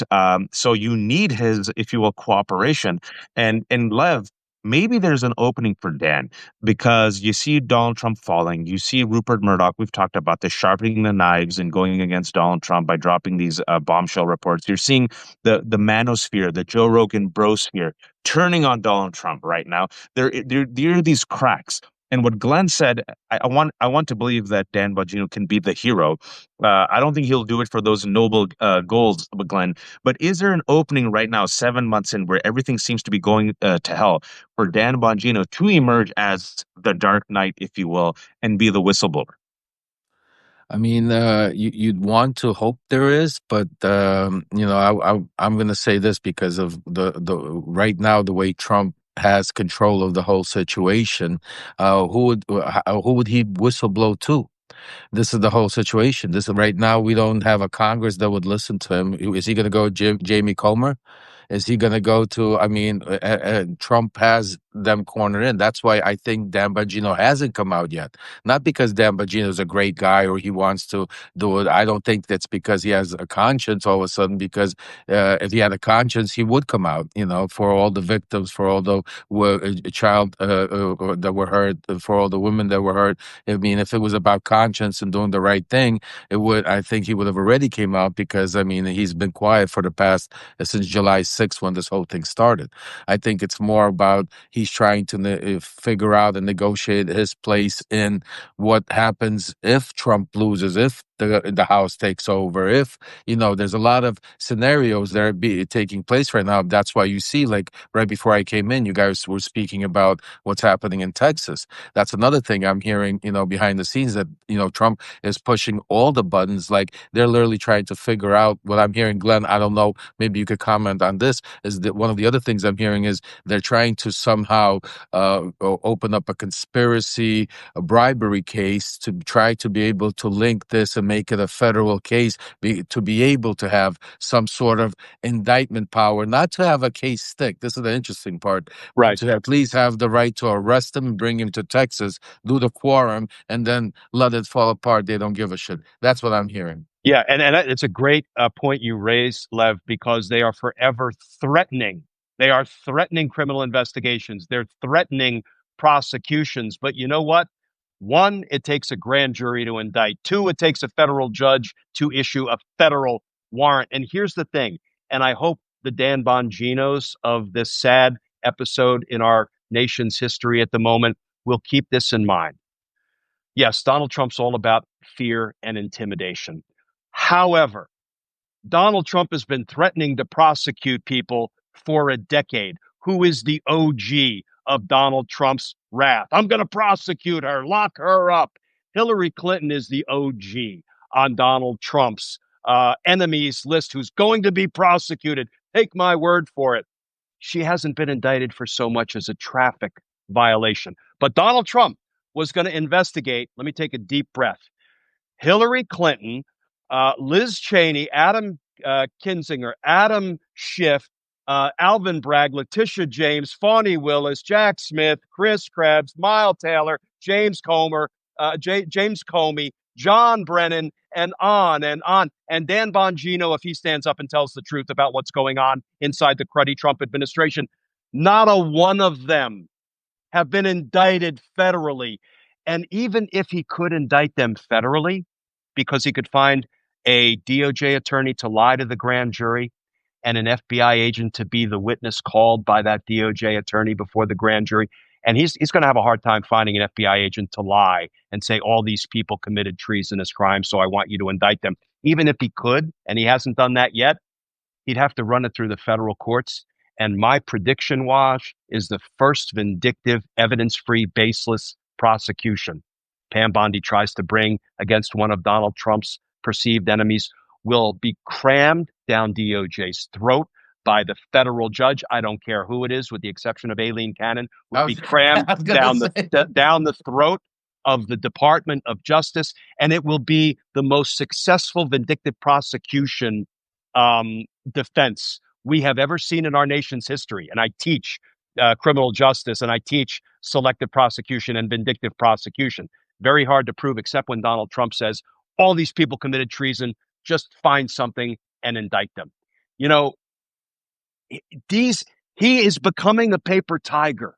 So you need his, if you will, cooperation. And Lev, maybe there's an opening for Dan because you see Donald Trump falling. You see Rupert Murdoch. We've talked about this, sharpening the knives and going against Donald Trump by dropping these bombshell reports. You're seeing the manosphere, the Joe Rogan brosphere, turning on Donald Trump right now. There are these cracks. And what Glenn said, I want to believe that Dan Bongino can be the hero. I don't think he'll do it for those noble goals, Glenn. But is there an opening right now, 7 months in, where everything seems to be going to hell, for Dan Bongino to emerge as the Dark Knight, if you will, and be the whistleblower? I mean, you'd want to hope there is, but I'm going to say this because of the right now the way Trump has control of the whole situation. Who would he whistleblow to? This is the whole situation. This right now we don't have a Congress that would listen to him. Is he going to go Jamie Comer? Is he going to go to? I mean, Trump has them cornered in. That's why I think Dan Bongino hasn't come out yet. Not because Dan Bongino is a great guy or he wants to do it. I don't think that's because he has a conscience all of a sudden. Because if he had a conscience, he would come out. For all the victims, for all the child that were hurt, for all the women that were hurt. I mean, if it was about conscience and doing the right thing, it would. I think he would have already came out because I mean he's been quiet for the past since July 6th when this whole thing started. I think it's more about he's trying to figure out and negotiate his place in what happens if Trump loses, if the House takes over, if there's a lot of scenarios that are taking place right now. That's why you see, like right before I came in, you guys were speaking about what's happening in Texas. That's another thing I'm hearing, behind the scenes, that Trump is pushing all the buttons. Like they're literally trying to figure out what I'm hearing. Glenn, I don't know, maybe you could comment on this. Is that one of the other things I'm hearing is they're trying to somehow open up a conspiracy, a bribery case to try to be able to link this and make it a federal case, to be able to have some sort of indictment power, not to have a case stick. This is the interesting part, but Right. to at least have the right to arrest him and bring him to Texas, do the quorum, and then let it fall apart. They don't give a shit. That's what I'm hearing. Yeah, and it's a great point you raise, Lev, because they are forever threatening. They are threatening criminal investigations. They're threatening prosecutions. But you know what? One, it takes a grand jury to indict. Two, it takes a federal judge to issue a federal warrant. And here's the thing, and I hope the Dan Bonginos of this sad episode in our nation's history at the moment will keep this in mind. Yes, Donald Trump's all about fear and intimidation. However, Donald Trump has been threatening to prosecute people for a decade. Who is the OG of Donald Trump's wrath? I'm going to prosecute her, lock her up. Hillary Clinton is the OG on Donald Trump's enemies list who's going to be prosecuted. Take my word for it. She hasn't been indicted for so much as a traffic violation. But Donald Trump was going to investigate. Let me take a deep breath. Hillary Clinton, Liz Cheney, Adam Kinzinger, Adam Schiff, Alvin Bragg, Letitia James, Fani Willis, Jack Smith, Chris Krebs, Myle Taylor, James Comer, James Comey, John Brennan, and on and on. And Dan Bongino, if he stands up and tells the truth about what's going on inside the cruddy Trump administration, not a one of them have been indicted federally. And even if he could indict them federally, because he could find a DOJ attorney to lie to the grand jury and an FBI agent to be the witness called by that DOJ attorney before the grand jury, and he's going to have a hard time finding an FBI agent to lie and say all these people committed treasonous crimes, so I want you to indict them. Even if he could, and he hasn't done that yet, he'd have to run it through the federal courts. And my prediction, Wash, is the first vindictive, evidence-free, baseless prosecution Pam Bondi tries to bring against one of Donald Trump's perceived enemies will be crammed down DOJ's throat by the federal judge. I don't care who it is, with the exception of Aileen Cannon, would be crammed down the throat of the Department of Justice, and it will be the most successful vindictive prosecution defense we have ever seen in our nation's history. And I teach criminal justice, and I teach selective prosecution and vindictive prosecution. Very hard to prove, except when Donald Trump says all these people committed treason, just find something and indict them. You know, he is becoming a paper tiger.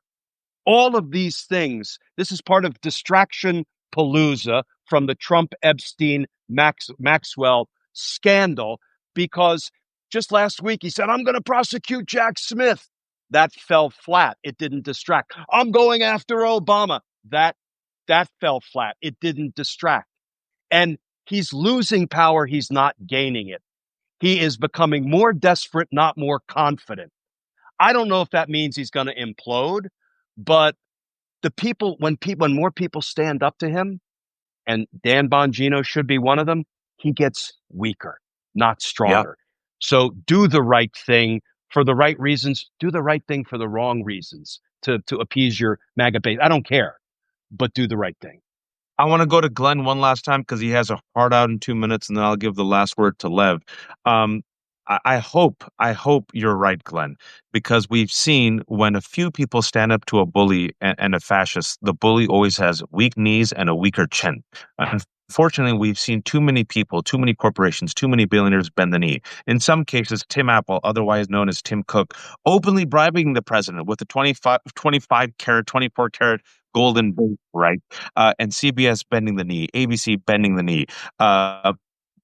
All of these things, this is part of distraction palooza from the Trump Epstein Maxwell scandal, because just last week he said, I'm going to prosecute Jack Smith. That fell flat. It didn't distract. I'm going after Obama. That fell flat. It didn't distract. And he's losing power. He's not gaining it. He is becoming more desperate, not more confident. I don't know if that means he's going to implode, but the people, when more people stand up to him, and Dan Bongino should be one of them, he gets weaker, not stronger. So do the right thing for the right reasons. Do the right thing for the wrong reasons to appease your MAGA base. I don't care, but do the right thing. I want to go to Glenn one last time because he has a hard out in 2 minutes, and then I'll give the last word to Lev. I hope you're right, Glenn, because we've seen when a few people stand up to a bully and a fascist, the bully always has weak knees and a weaker chin. Unfortunately, we've seen too many people, too many corporations, too many billionaires bend the knee. In some cases, Tim Apple, otherwise known as Tim Cook, openly bribing the president with a 25 carat, 24 carat golden bait, right? And CBS bending the knee, ABC bending the knee.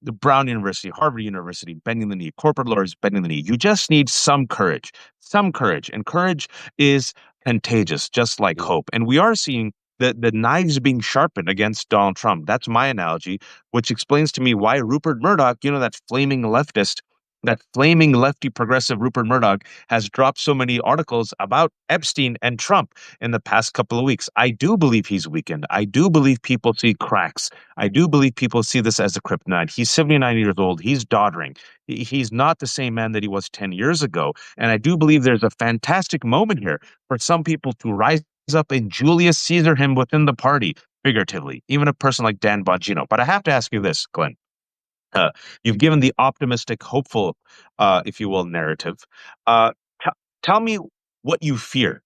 The Brown University, Harvard University, bending the knee, corporate lawyers bending the knee. You just need some courage. And courage is contagious, just like Yeah. hope. And we are seeing the knives being sharpened against Donald Trump. That's my analogy, which explains to me why Rupert Murdoch, that flaming leftist, that flaming lefty progressive Rupert Murdoch has dropped so many articles about Epstein and Trump in the past couple of weeks. I do believe he's weakened. I do believe people see cracks. I do believe people see this as a kryptonite. He's 79 years old. He's doddering. He's not the same man that he was 10 years ago. And I do believe there's a fantastic moment here for some people to rise up and Julius Caesar him within the party, figuratively, even a person like Dan Bongino. But I have to ask you this, Glenn. Uh, you've given the optimistic, hopeful, if you will, narrative. Uh, t- Tell me what you fear,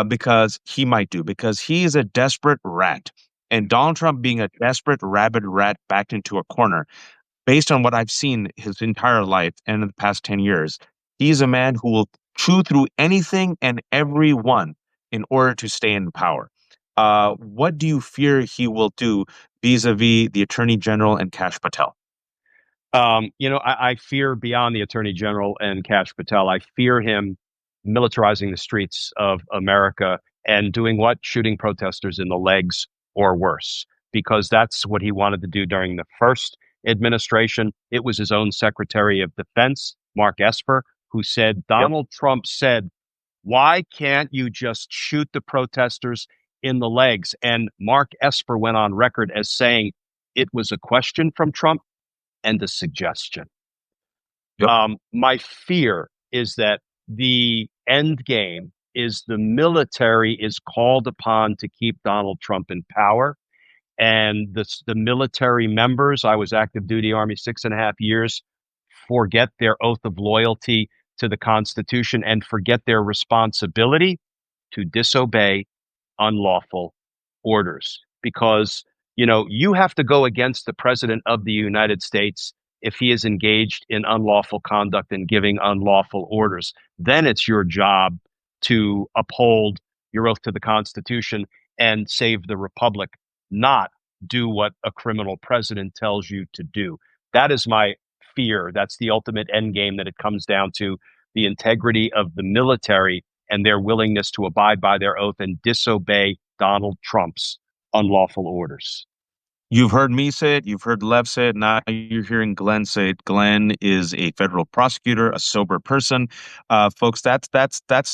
because he might do, because he is a desperate rat. And Donald Trump being a desperate, rabid rat backed into a corner, based on what I've seen his entire life and in the past 10 years, he's a man who will chew through anything and everyone in order to stay in power. What do you fear he will do vis-a-vis the Attorney General and Kash Patel? I fear beyond the Attorney General and Kash Patel. I fear him militarizing the streets of America and doing what? Shooting protesters in the legs or worse, because that's what he wanted to do during the first administration. It was his own Secretary of Defense, Mark Esper, who said, Yep. Donald Trump said, why can't you just shoot the protesters in the legs? And Mark Esper went on record as saying it was a question from Trump and a suggestion. Yep. My fear is that the end game is the military is called upon to keep Donald Trump in power. And the military members, I was active duty Army 6.5 years, forget their oath of loyalty to the Constitution and forget their responsibility to disobey unlawful orders, because you have to go against the president of the United States if he is engaged in unlawful conduct and giving unlawful orders. Then it's your job to uphold your oath to the Constitution and save the republic, not do what a criminal president tells you to do. That is my fear. That's the ultimate end game, that it comes down to the integrity of the military and their willingness to abide by their oath and disobey Donald Trump's unlawful orders. You've heard me say it. You've heard Lev say it. Now you're hearing Glenn say it. Glenn is a federal prosecutor, a sober person. Folks, that's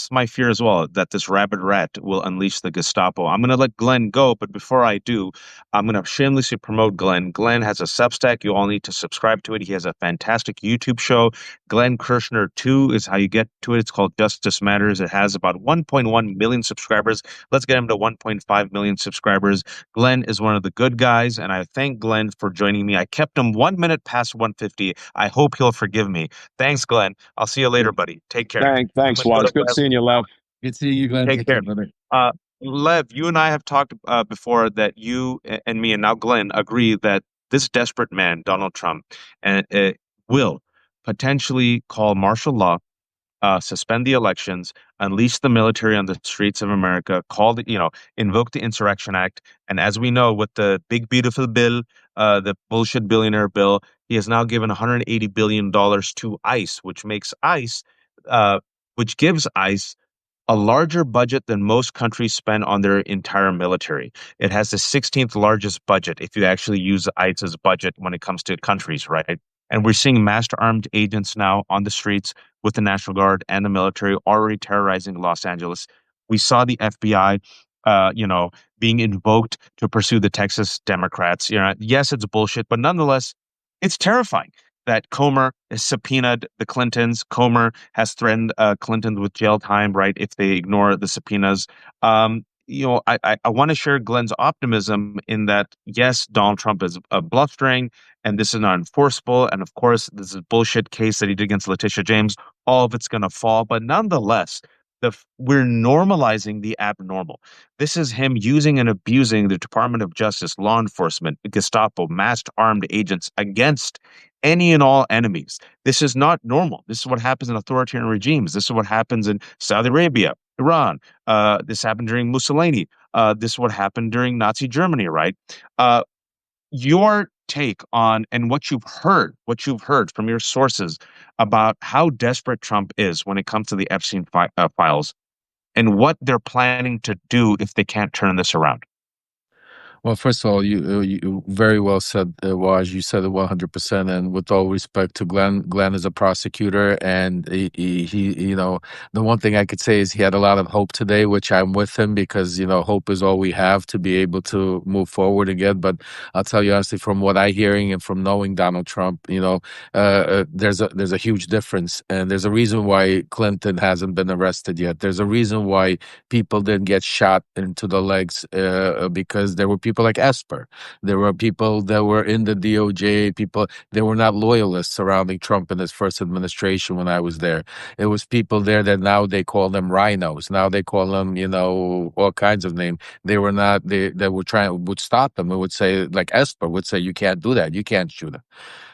my fear as well, that this rabid rat will unleash the Gestapo. I'm going to let Glenn go, but before I do, I'm going to shamelessly promote Glenn. Glenn has a Substack. You all need to subscribe to it. He has a fantastic YouTube show. Glenn Kirschner 2 is how you get to it. It's called Justice Matters. It has about 1.1 million subscribers. Let's get him to 1.5 million subscribers. Glenn is one of the good guys, and I thank Glenn for joining me. I kept him 1 minute past 150. I hope he'll forgive me. Thanks, Glenn. I'll see you later, buddy. Take care. I'm Thanks, going to go Lars. to Good Lev. seeing you, Lev. Good seeing you, Glenn. Take Take care, care. brother. Uh, Lev, you and I have talked before that you and me, and now Glenn, agree that this desperate man, Donald Trump, will potentially call martial law, suspend the elections, unleash the military on the streets of America, invoke the Insurrection Act. And as we know, with the big, beautiful bill, the bullshit billionaire bill, he has now given $180 billion to ICE, uh, which gives ICE a larger budget than most countries spend on their entire military. It has the 16th largest budget if you actually use ICE's budget when it comes to countries, right? And we're seeing master armed agents now on the streets with the National Guard and the military already terrorizing Los Angeles. We saw the FBI, being invoked to pursue the Texas Democrats. Yes, it's bullshit, but nonetheless, it's terrifying that Comer has subpoenaed the Clintons. Comer has threatened Clinton with jail time, right, if they ignore the subpoenas. I want to share Glenn's optimism in that, yes, Donald Trump is blustering and this is not enforceable. And of course, this is bullshit case that he did against Letitia James. All of it's going to fall. But nonetheless, we're normalizing the abnormal. This is him using and abusing the Department of Justice, law enforcement, Gestapo, masked armed agents against any and all enemies. This is not normal. This is what happens in authoritarian regimes. This is what happens in Saudi Arabia, Iran. This happened during Mussolini. This is what happened during Nazi Germany, right? Uh, your take on and what you've heard from your sources about how desperate Trump is when it comes to the Epstein files and what they're planning to do if they can't turn this around. Well, first of all, you very well said, Waj. You said it 100%. And with all respect to Glenn, Glenn is a prosecutor, and the one thing I could say is he had a lot of hope today, which I'm with him because hope is all we have to be able to move forward again. But I'll tell you honestly, from what I'm hearing and from knowing Donald Trump, there's a huge difference, and there's a reason why Clinton hasn't been arrested yet. There's a reason why people didn't get shot into the legs because there were people like Esper. There were people that were in the DOJ, people, they were not loyalists surrounding Trump in his first administration when I was there. It was people there that now they call them rhinos. Now they call them, all kinds of names. They were not, they were would stop them. It would say, like Esper would say, you can't do that. You can't shoot him.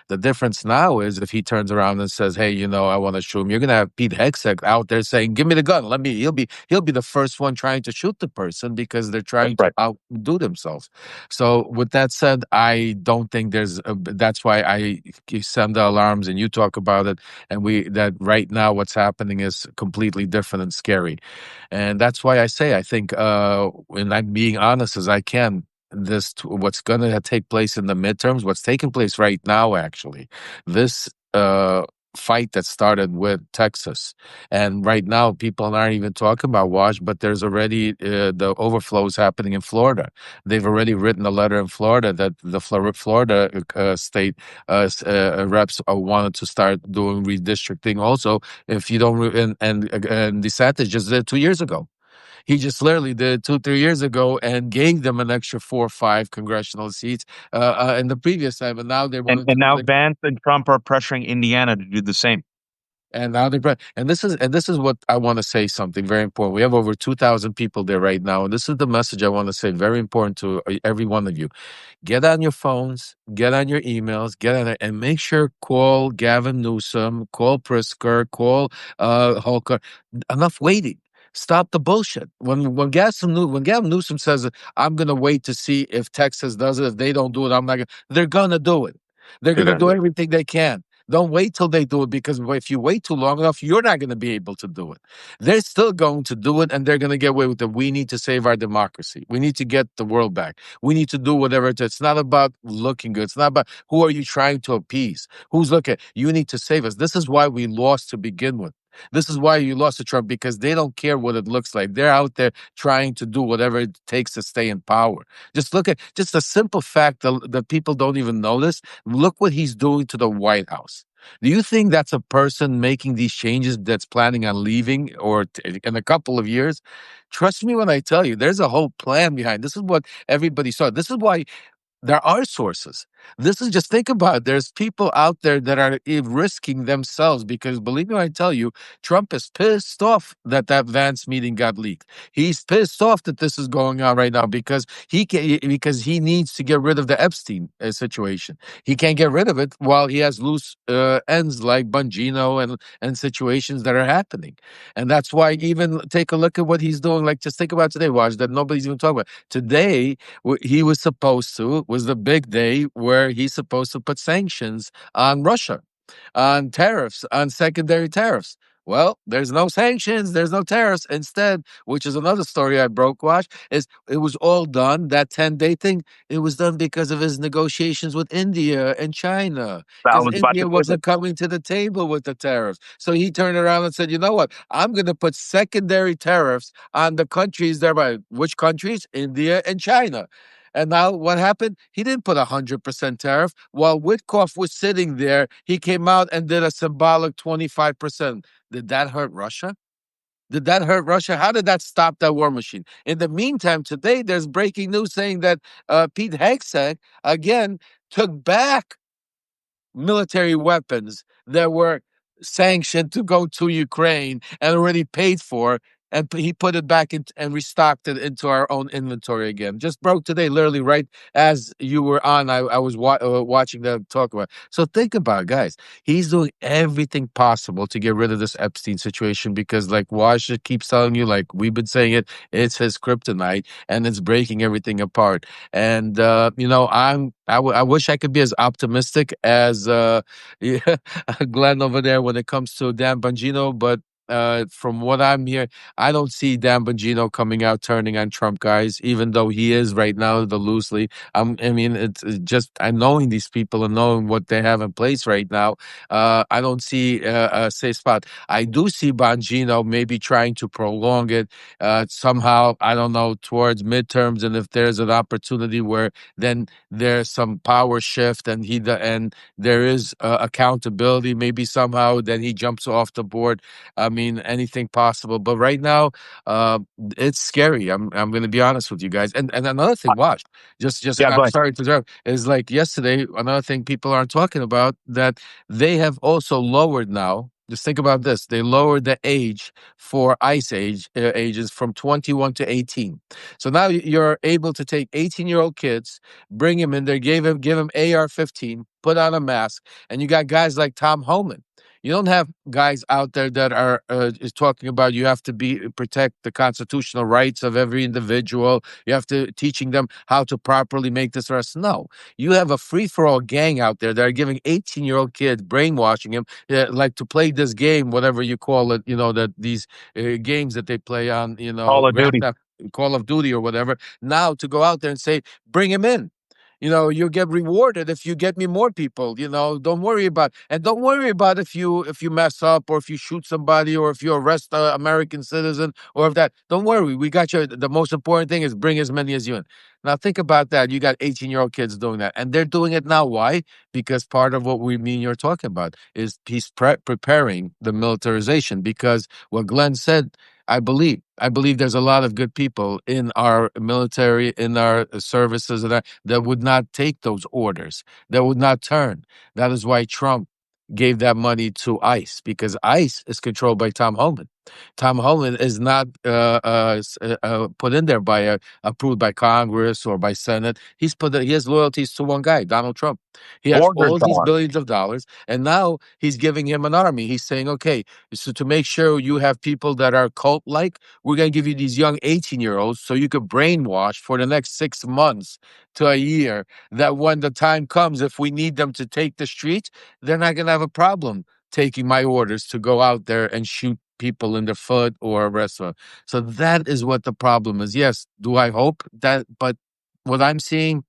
The difference now is if he turns around and says, "Hey, I want to shoot him," you're gonna have Pete Hegseth out there saying, "Give me the gun. Let me." He'll be the first one trying to shoot the person because they're That's trying to right. outdo themselves. So, with that said, I don't think that's why I send the alarms and you talk about it, and that right now what's happening is completely different and scary, and that's why I say I think, and I'm being honest as I can, what's going to take place in the midterms, what's taking place right now, actually, this fight that started with Texas, and right now people aren't even talking about Wash, but there's already the overflows happening in Florida. They've already written a letter in Florida that the Florida state reps wanted to start doing redistricting also. If you don't, and DeSantis just did 2 years ago. He just literally did 2, 3 years ago and gave them an extra 4 or 5 congressional seats in the previous time, and now they wanted And to do now the Vance and Trump are pressuring Indiana to do the same. and now they're and this is what I want to say, something very important. We have over 2,000 people there right now, and this is the message I want to say, very important to every one of you. Get on your phones, get on your emails, get on it, and make sure call Gavin Newsom, call Pritzker, call Holker. Enough waiting. Stop the bullshit. When Gavin Newsom says, "I'm going to wait to see if Texas does it. If they don't do it, I'm not going." They're going to do it. They're They're going to going to do do it. everything they can. Don't wait till they do it, because if you wait too long enough, you're not going to be able to do it. They're still going to do it, and they're going to get away with it. We need to save our democracy. We need to get the world back. We need to do whatever it's not about looking good. It's not about who are you trying to appease. Who's looking? You need to save us. This is why we lost to begin with. This is why you lost to Trump, because they don't care what it looks like. They're out there trying to do whatever it takes to stay in power. Just look at just a simple fact that people don't even notice. Look what he's doing to the White House. Do you think that's a person making these changes that's planning on leaving or in a couple of years? Trust me when I tell you, there's a whole plan behind. This is what everybody saw. This is why there are sources. This is just think about it. There's people out there that are risking themselves because believe me when I tell you, Trump is pissed off that Vance meeting got leaked. He's pissed off that this is going on right now because because he needs to get rid of the Epstein situation. He can't get rid of it while he has loose ends like Bongino and situations that are happening. And that's why even take a look at what he's doing. Like just think about today, Watch, that nobody's even talking about. Today, he was supposed to, was the big day where he's supposed to put sanctions on Russia, on tariffs, on secondary tariffs. Well, there's no sanctions, there's no tariffs. Instead, which is another story I broke, Wash, is it was all done, that 10-day thing, it was done because of his negotiations with India and China, I because was about to India say this. wasn't coming to the table with the tariffs. So he turned around and said, you know what? I'm going to put secondary tariffs on the countries thereby. Which countries? India and China. And now what happened? He didn't put 100% tariff. While Witkoff was sitting there, he came out and did a symbolic 25%. Did that hurt Russia? Did that hurt Russia? How did that stop that war machine? In the meantime, today there's breaking news saying that Pete Hegseth again took back military weapons that were sanctioned to go to Ukraine and already paid for. And he put it back in and restocked it into our own inventory again. Just broke today, literally right as you were on. I was watching them talk about it. So think about it, guys. He's doing everything possible to get rid of this Epstein situation because, like Washa keeps telling you, like we've been saying it, it's his kryptonite and it's breaking everything apart. And I wish I could be as optimistic as yeah, Glenn over there when it comes to Dan Bongino, but from what I'm hearing, I don't see Dan Bongino coming out turning on Trump, guys. Even though he is right now the loosely, I mean, it's just I knowing these people and knowing what they have in place right now. I don't see a safe spot. I do see Bongino maybe trying to prolong it somehow. I don't know towards midterms, and if there's an opportunity where then there's some power shift and there is accountability, maybe somehow then he jumps off the board. I mean, anything possible. But right now, uh, it's scary. I'm going to be honest with you guys. And another thing, watch. Just Yeah, go I'm ahead. sorry to interrupt. Is like yesterday. Another thing people aren't talking about that they have also lowered now. Just think about this. They lowered the age for ages from 21 to 18. So now you're able to take 18-year-old kids, bring them in there, give them AR-15, put on a mask, and you got guys like Tom Homan. You don't have guys out there that are is talking about you have to be protect the constitutional rights of every individual. You have to teaching them how to properly make this arrest. No, you have a free for all gang out there that are giving 18-year-old kids brainwashing him like to play this game, whatever you call it. You know that these games that they play on Call of Grand Duty. Theft. Call of Duty or whatever. Now to go out there and say, bring him in. You get rewarded if you get me more people. Don't worry about and don't worry about if you mess up or if you shoot somebody or if you arrest an American citizen or if that. Don't worry, we got you. The most important thing is bring as many as you in. Now think about that. You got 18-year-old kids doing that, and they're doing it now. Why? Because part of what we mean you're talking about is he's preparing the militarization. Because what Glenn said I believe there's a lot of good people in our military, in our services, that would not take those orders, that would not turn. That is why Trump gave that money to ICE, because ICE is controlled by Tom Homan. Tom Homan is not put in there by approved by Congress or by Senate. He has loyalties to one guy, Donald Trump. He has Ordered all these gone. billions of dollars, and now he's giving him an army. He's saying, okay, so to make sure you have people that are cult like, we're going to give you these young 18-year-olds so you could brainwash for the next 6 months to a year, that when the time comes, if we need them to take the streets, they're not going to have a problem taking my orders to go out there and shoot people in the foot or arrest them. So that is what the problem is. Yes, do I hope that? But what I'm seeing,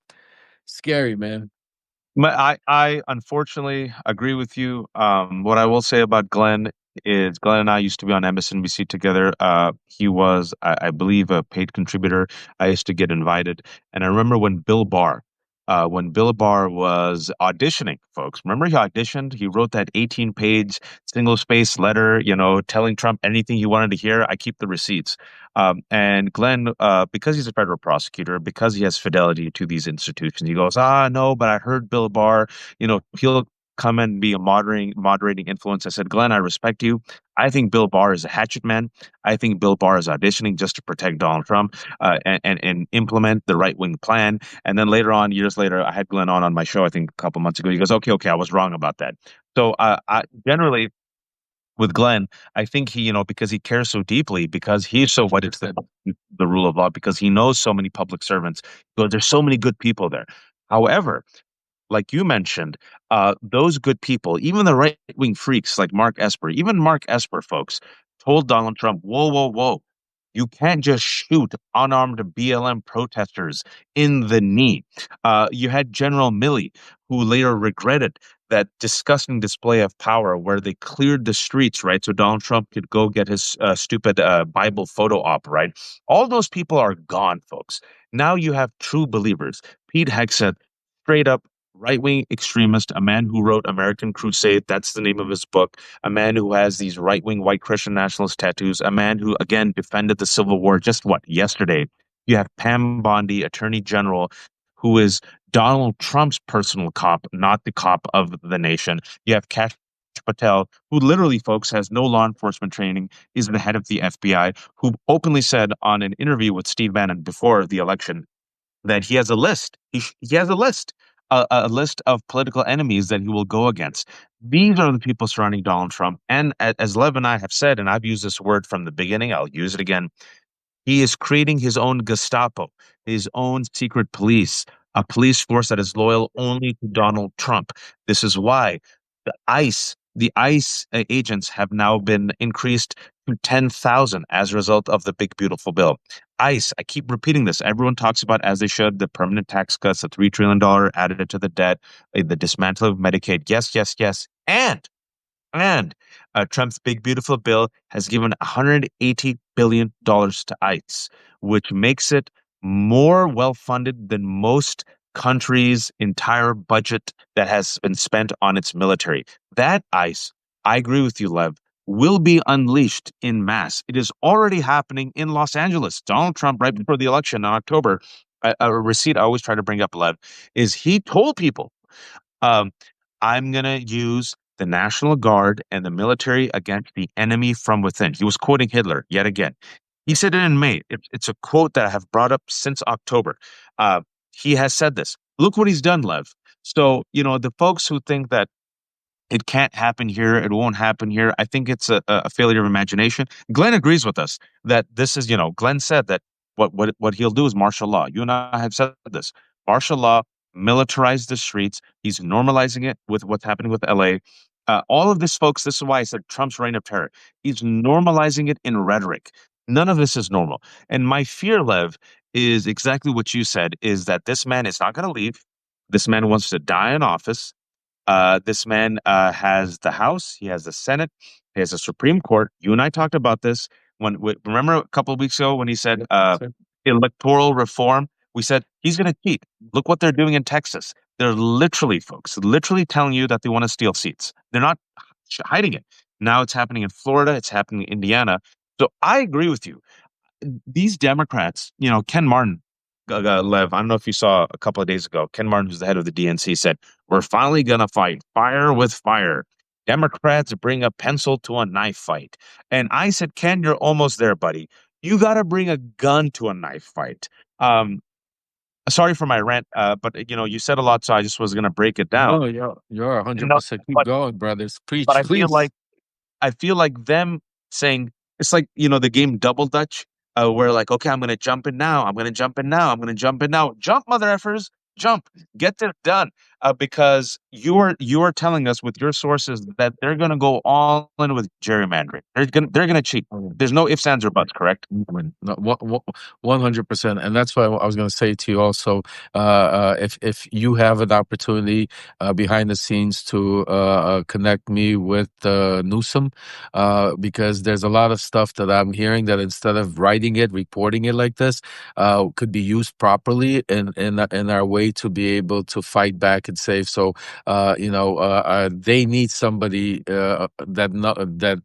scary, man. I unfortunately agree with you. What I will say about Glenn is Glenn and I used to be on MSNBC together. He was, I believe, a paid contributor. I used to get invited, and I remember when Bill Barr was auditioning, folks. Remember he auditioned? He wrote that 18-page single-space letter, telling Trump anything he wanted to hear. I keep the receipts. And Glenn, because he's a federal prosecutor, because he has fidelity to these institutions, he goes, no, but I heard Bill Barr, he'll come and be a moderating influence. I said, Glenn, I respect you. I think Bill Barr is a hatchet man. I think Bill Barr is auditioning just to protect Donald Trump and implement the right wing plan. And then later on, years later, I had Glenn on my show, I think a couple months ago. He goes, okay, I was wrong about that. So I generally with Glenn, I think he, because he cares so deeply, because he's so what is the rule of law, because he knows so many public servants. So there's so many good people there. However, like you mentioned, those good people, even the right wing freaks like Mark Esper, even Mark Esper, folks, told Donald Trump, whoa, whoa, whoa. You can't just shoot unarmed BLM protesters in the knee. You had General Milley, who later regretted that disgusting display of power where they cleared the streets, right? So Donald Trump could go get his stupid Bible photo op, right? All those people are gone, folks. Now you have true believers. Pete Hegseth straight up right wing extremist, a man who wrote American Crusade, that's the name of his book, a man who has these right wing white Christian nationalist tattoos, a man who, again, defended the Civil War just what, yesterday. You have Pam Bondi, Attorney General, who is Donald Trump's personal cop, not the cop of the nation. You have Kash Patel, who literally, folks, has no law enforcement training, is the head of the FBI, who openly said on an interview with Steve Bannon before the election that he has a list. He has a list of political enemies that he will go against. These are the people surrounding Donald Trump. And as Lev and I have said, and I've used this word from the beginning, I'll use it again. He is creating his own Gestapo, his own secret police, a police force that is loyal only to Donald Trump. This is why the ICE agents have now been increased to 10,000 as a result of the big, beautiful bill. ICE, I keep repeating this. Everyone talks about, as they should, the permanent tax cuts, the $3 trillion added to the debt, the dismantling of Medicaid. Yes, yes, yes. And Trump's big, beautiful bill has given $180 billion to ICE, which makes it more well funded than most countries' entire budget that has been spent on its military. That ICE, I agree with you, Lev, will be unleashed in mass. It is already happening in Los Angeles. Donald Trump, right before the election in October, a receipt I always try to bring up, Lev, is he told people um, I'm going to use the National Guard and the military against the enemy from within. He was quoting Hitler yet again. He said it in May. It's a quote that I have brought up since October. Uh, he has said this. Look what he's done, Lev. So, the folks who think that it can't happen here. It won't happen here. I think it's a failure of imagination. Glenn agrees with us that this is, Glenn said that what he'll do is martial law. You and I have said this. Martial law, militarize the streets. He's normalizing it with what's happening with LA. All of this, folks, this is why I said Trump's reign of terror. He's normalizing it in rhetoric. None of this is normal. And my fear, Lev, is exactly what you said, is that this man is not going to leave. This man wants to die in office. This man has the House, he has the Senate, he has the Supreme Court. You and I talked about this remember a couple of weeks ago when he said electoral reform. We said he's going to cheat. Look what they're doing in Texas. They're literally, folks, literally telling you that they want to steal seats. They're not hiding it. Now it's happening in Florida. It's happening in Indiana. So I agree with you. These Democrats, Ken Martin, Lev, I don't know if you saw a couple of days ago, Ken Martin, who's the head of the DNC, said, we're finally going to fight fire with fire. Democrats bring a pencil to a knife fight. And I said, Ken, you're almost there, buddy. You got to bring a gun to a knife fight. Um, Sorry for my rant, but you said a lot, so I just was going to break it down. No, you're No, 100%. Keep but going, brothers. but Preach, I feel please. like them saying it's like the game Double Dutch, where like, okay, I'm gonna jump in now, I'm gonna jump in now, I'm gonna jump in now, jump, mother effers, jump, get this done, because you are telling us with your sources that they're gonna go all in with gerrymandering. They're gonna cheat. There's no ifs, ands, or buts. Correct? No, 100%, and that's why I was going to say to you also, if you have an opportunity behind the scenes to connect me with Newsom, because there's a lot of stuff that I'm hearing that instead of writing it, reporting it like this, could be used properly in our way to be able to fight back and save. So, they need somebody that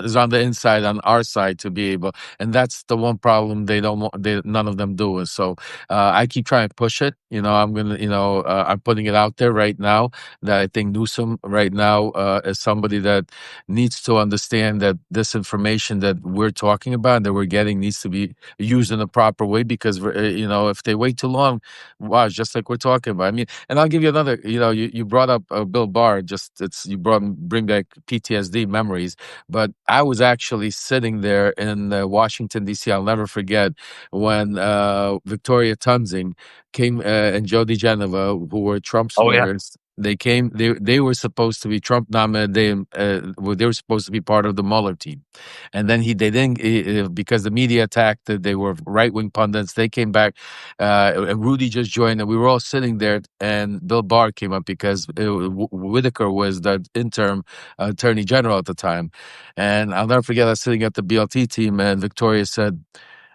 is on the inside on our side to be able, and that's the one problem they don't want, none of them do it. So I keep trying to push it. I'm putting it out there right now that I think Newsom right now is somebody that needs to understand that this information that we're talking about and that we're getting needs to be used in a proper way, because if they wait too long, wow, it's just like we're talking about. I mean, and I'll give you another, you brought up Bill Barr, bring back PTSD memories. But I was actually sitting there in Washington, D.C. I'll never forget when Victoria Tunzing came and Joe DiGenova, who were Trump's Oh yeah. lawyers. They came. They were supposed to be Trump nominated. They were supposed to be part of the Mueller team, and then they didn't because the media attacked. They were right wing pundits. They came back, and Rudy just joined, and we were all sitting there. And Bill Barr came up because Whitaker was the interim attorney general at the time. And I'll never forget us sitting at the BLT team, and Victoria said,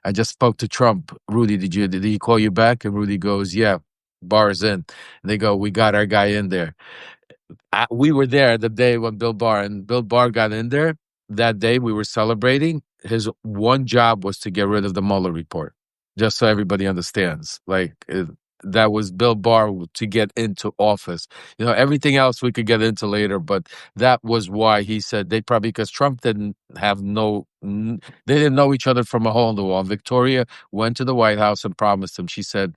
I just spoke to Trump. Rudy, did he call you back? And Rudy goes, yeah. Barr's in. They go, we got our guy in there. We were there the day when Bill Barr got in there. That day we were celebrating. His one job was to get rid of the Mueller report, just so everybody understands. That was Bill Barr to get into office. Everything else we could get into later, but that was why he said they probably because Trump didn't have they didn't know each other from a hole in the wall. Victoria went to the White House and promised him. She said,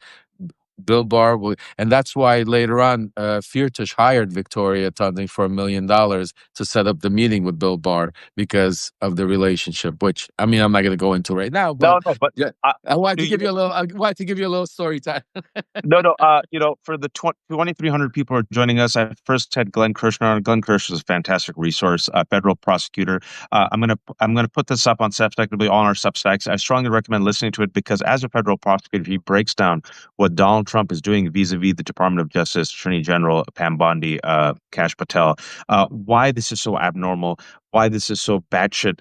Bill Barr will, and that's why later on, Firtash hired Victoria Tunding for $1 million to set up the meeting with Bill Barr because of the relationship. Which I mean, I'm not going to go into right now, but No, no, but yeah, uh, I wanted do to give you? you a little. I wanted to give you a little story time. No, no. For the 2,300 people who are joining us, I first had Glenn Kirschner on. Glenn Kirschner is a fantastic resource, federal prosecutor. I'm gonna put this up on Substack. It'll be on our Substacks. I strongly recommend listening to it because as a federal prosecutor, he breaks down what Donald Trump is doing vis-a-vis the Department of Justice, Attorney General Pam Bondi, Kash Patel, why this is so abnormal, why this is so batshit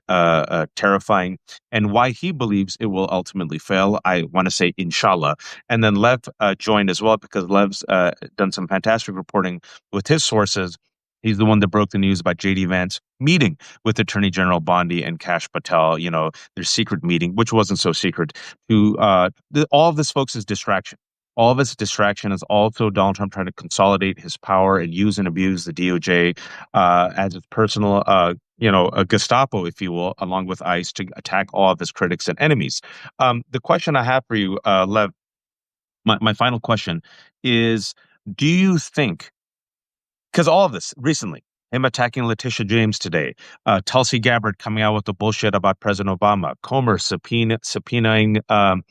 terrifying, and why he believes it will ultimately fail. I want to say, inshallah. And then Lev joined as well because Lev's done some fantastic reporting with his sources. He's the one that broke the news about JD Vance meeting with Attorney General Bondi and Kash Patel, their secret meeting, which wasn't so secret. All of this, folks, is distraction. All of this distraction is also Donald Trump trying to consolidate his power and use and abuse the DOJ as his personal, a Gestapo, if you will, along with ICE to attack all of his critics and enemies. The question I have for you, Lev, my final question is, do you think, because all of this recently, him attacking Letitia James today, Tulsi Gabbard coming out with the bullshit about President Obama, Comer subpoenaing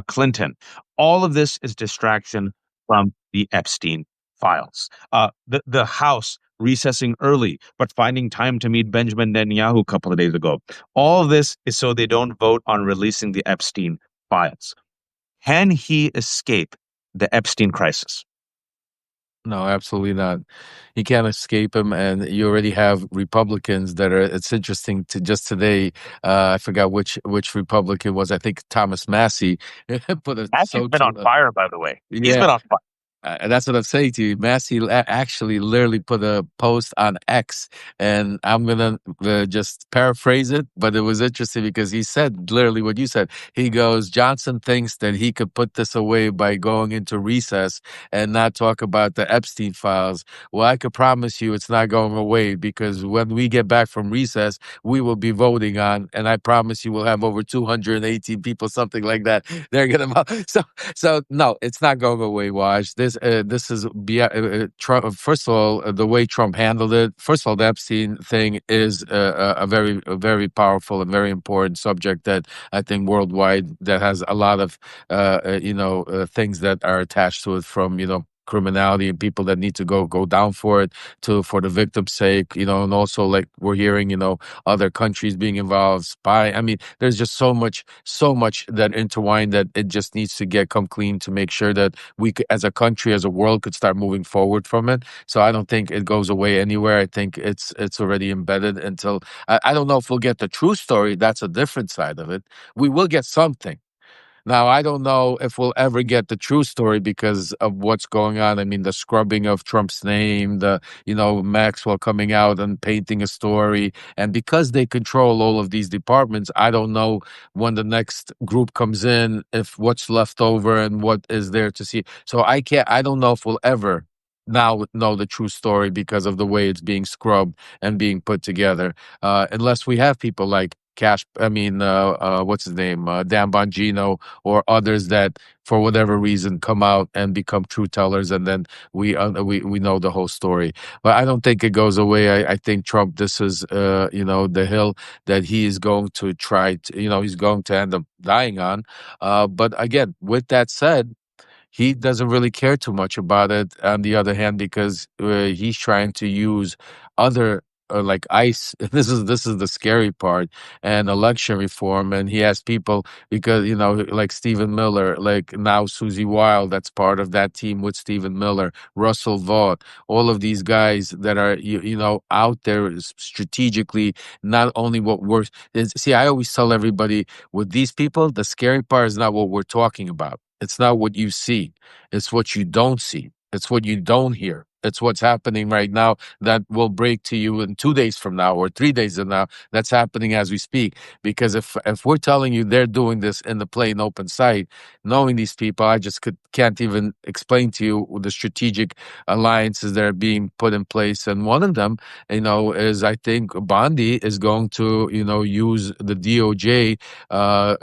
Clinton, all of this is distraction from the Epstein files. The House recessing early, but finding time to meet Benjamin Netanyahu a couple of days ago. All of this is so they don't vote on releasing the Epstein files. Can he escape the Epstein crisis? No, absolutely not. You can't escape him, and you already have Republicans that are. It's interesting to just today. I forgot which Republican it was. I think Thomas Massey put a Massey's been on social. fire, by the way. He's Yeah, been on fire. that's what I'm saying to you. Massey actually literally put a post on X, and I'm gonna just paraphrase it, but it was interesting because he said literally what you said. He goes, Johnson thinks that he could put this away by going into recess and not talk about the Epstein files. Well, I could promise you it's not going away because when we get back from recess, we will be voting on, and I promise you we'll have over 218 people, something like that. They're gonna vote. So no, it's not going away. Waj. This is Trump. First of all, the way Trump handled it. First of all, the Epstein thing is a very powerful and very important subject that I think worldwide that has a lot of things that are attached to it from criminality and people that need to go down for it for the victim's sake, and also like we're hearing, other countries being involved, spy. I mean, there's just so much that intertwined that it just needs to come clean to make sure that we could, as a country, as a world, could start moving forward from it. So I don't think it goes away anywhere. I think it's already embedded until I don't know if we'll get the true story. That's a different side of it. We will get something. Now, I don't know if we'll ever get the true story because of what's going on. I mean, the scrubbing of Trump's name, Maxwell coming out and painting a story. And because they control all of these departments, I don't know when the next group comes in, if what's left over and what is there to see. So I don't know if we'll ever now know the true story because of the way it's being scrubbed and being put together. Unless we have people like what's his name? Dan Bongino or others that, for whatever reason, come out and become truth tellers, and then we know the whole story. But I don't think it goes away. I think Trump, this is the hill that he is going to try to, he's going to end up dying on. But again, with that said, he doesn't really care too much about it. On the other hand, because he's trying to use other like ICE. This is the scary part, and election reform. And he has people because like Stephen Miller, like now Susie Wild, that's part of that team with Stephen Miller, Russell Vaught, all of these guys that are out there strategically. Not only what we're see, I always tell everybody with these people, the scary part is not what we're talking about. It's not what you see. It's what you don't see. It's what you don't hear. It's what's happening right now that will break to you in 2 days from now or 3 days from now. That's happening as we speak. Because if we're telling you they're doing this in the plain open sight, knowing these people, I just can't even explain to you the strategic alliances that are being put in place. And one of them, is I think Bondi is going to, use the DOJ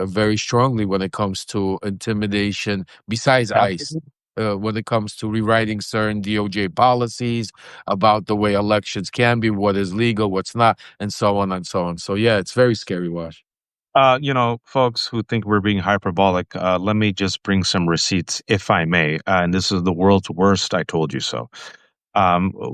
very strongly when it comes to intimidation, besides ICE. When it comes to rewriting certain DOJ policies about the way elections can be, what is legal, what's not, and so on and so on. So yeah, it's very scary, Wash. Folks who think we're being hyperbolic, let me just bring some receipts, if I may. And this is the world's worst. I told you so.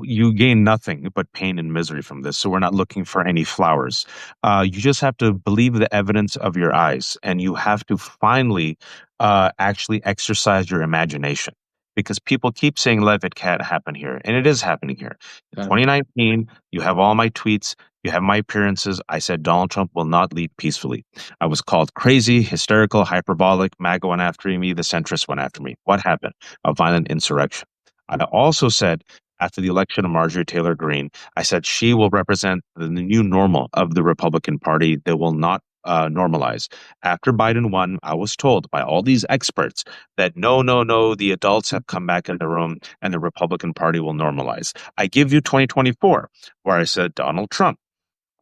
You gain nothing but pain and misery from this. So we're not looking for any flowers. You just have to believe the evidence of your eyes, and you have to finally actually exercise your imagination. Because people keep saying, Lev, it can't happen here. And it is happening here. In 2019, you have all my tweets, you have my appearances. I said Donald Trump will not lead peacefully. I was called crazy, hysterical, hyperbolic. MAGA went after me, the centrists went after me. What happened? A violent insurrection. I also said after the election of Marjorie Taylor Greene, I said she will represent the new normal of the Republican Party. They will not normalize. After Biden won, I was told by all these experts that no, no, no, the adults have come back in the room and the Republican Party will normalize. I give you 2024, where I said Donald Trump,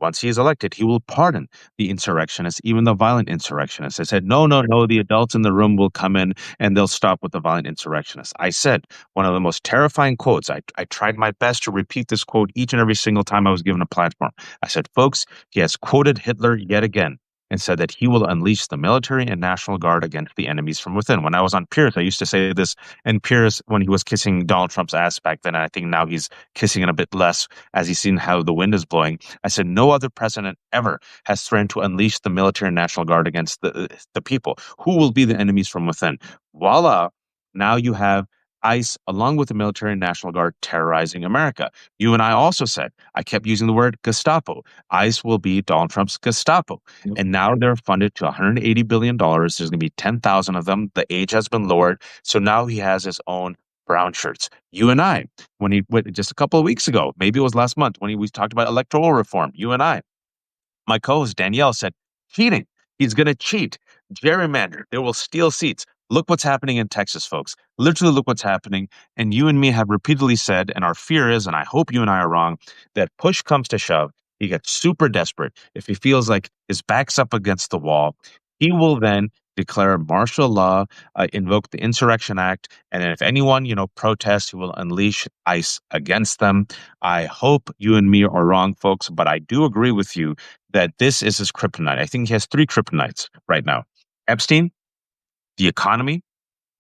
once he is elected, he will pardon the insurrectionists, even the violent insurrectionists. I said, no, no, no, the adults in the room will come in and they'll stop with the violent insurrectionists. I said one of the most terrifying quotes. I tried my best to repeat this quote each and every single time I was given a platform. I said, folks, he has quoted Hitler yet again and said that he will unleash the military and National Guard against the enemies from within. When I was on Pierce, I used to say this, and Pierce, when he was kissing Donald Trump's ass back then, I think now he's kissing it a bit less as he's seen how the wind is blowing. I said, no other president ever has threatened to unleash the military and National Guard against the people. Who will be the enemies from within? Voila. Now you have ICE, along with the military and National Guard, terrorizing America. You and I also said, I kept using the word Gestapo. ICE will be Donald Trump's Gestapo. Yep. And now they're funded to $180 billion. There's going to be 10,000 of them. The age has been lowered. So now he has his own brown shirts. You and I, when he went just a couple of weeks ago, maybe it was last month, when we talked about electoral reform, you and I, my co-host Danielle said, cheating. He's going to cheat. Gerrymander. They will steal seats. Look what's happening in Texas, folks. Literally look what's happening. And you and me have repeatedly said, and our fear is, and I hope you and I are wrong, that push comes to shove. He gets super desperate. If he feels like his back's up against the wall, he will then declare martial law, invoke the Insurrection Act, and then if anyone, protests, he will unleash ICE against them. I hope you and me are wrong, folks, but I do agree with you that this is his kryptonite. I think he has three kryptonites right now. Epstein, the economy,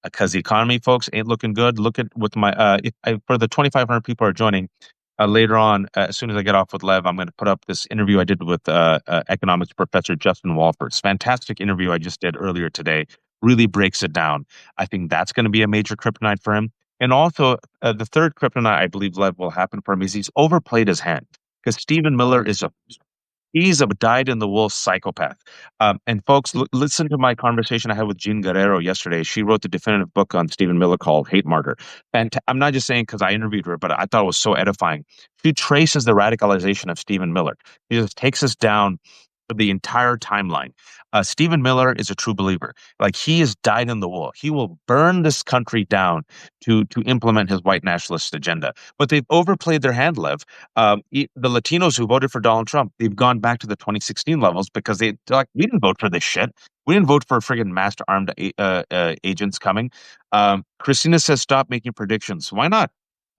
because the economy, folks, ain't looking good. Look at with my for the 2,500 people who are joining later on. As soon as I get off with Lev, I'm going to put up this interview I did with economics professor Justin Walford. It's a fantastic interview I just did earlier today. Really breaks it down. I think that's going to be a major kryptonite for him. And also, the third kryptonite I believe Lev will happen for him is he's overplayed his hand because Stephen Miller is he's a dyed-in-the-wool psychopath. And folks, listen to my conversation I had with Jean Guerrero yesterday. She wrote the definitive book on Stephen Miller called Hate Martyr. And I'm not just saying because I interviewed her, but I thought it was so edifying. She traces the radicalization of Stephen Miller. She just takes us down the entire timeline. Stephen Miller is a true believer. Like he is dyed in the wool. He will burn this country down to implement his white nationalist agenda. But they've overplayed their hand, Lev. The Latinos who voted for Donald Trump, they've gone back to the 2016 levels because they're like, we didn't vote for this shit. We didn't vote for friggin' masked armed agents coming. Christina says, stop making predictions. Why not?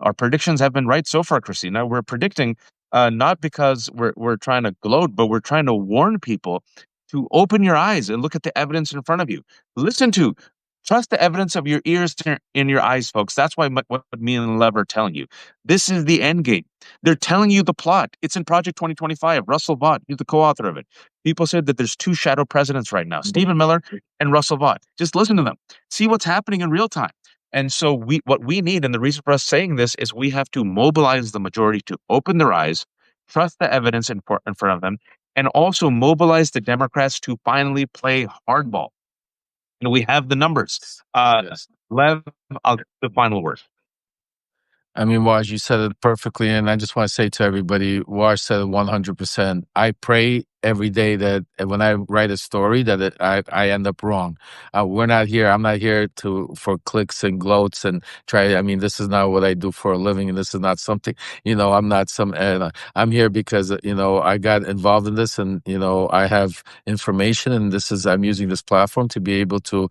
Our predictions have been right so far, Christina. We're predicting not because we're trying to gloat, but we're trying to warn people to open your eyes and look at the evidence in front of you. Listen to Trust the evidence of your ears in your eyes, folks. That's why what me and Lev are telling you. This is the end game. They're telling you the plot. It's in Project 2025. Russell Vought, he's the co-author of it. People said that there's two shadow presidents right now, Stephen Miller and Russell Vought. Just listen to them. See what's happening in real time. And so what we need, and the reason for us saying this is we have to mobilize the majority to open their eyes, trust the evidence in front of them, and also mobilize the Democrats to finally play hardball. And we have the numbers. Yes. Lev, the final word. I mean, Waj, you said it perfectly, and I just want to say to everybody, Waj said it 100%. I pray every day that when I write a story that I end up wrong. We're not here. I'm not here for clicks and gloats and try. I mean, this is not what I do for a living, and this is not something. I'm not some. I'm here because I got involved in this, and I have information, and I'm using this platform to be able to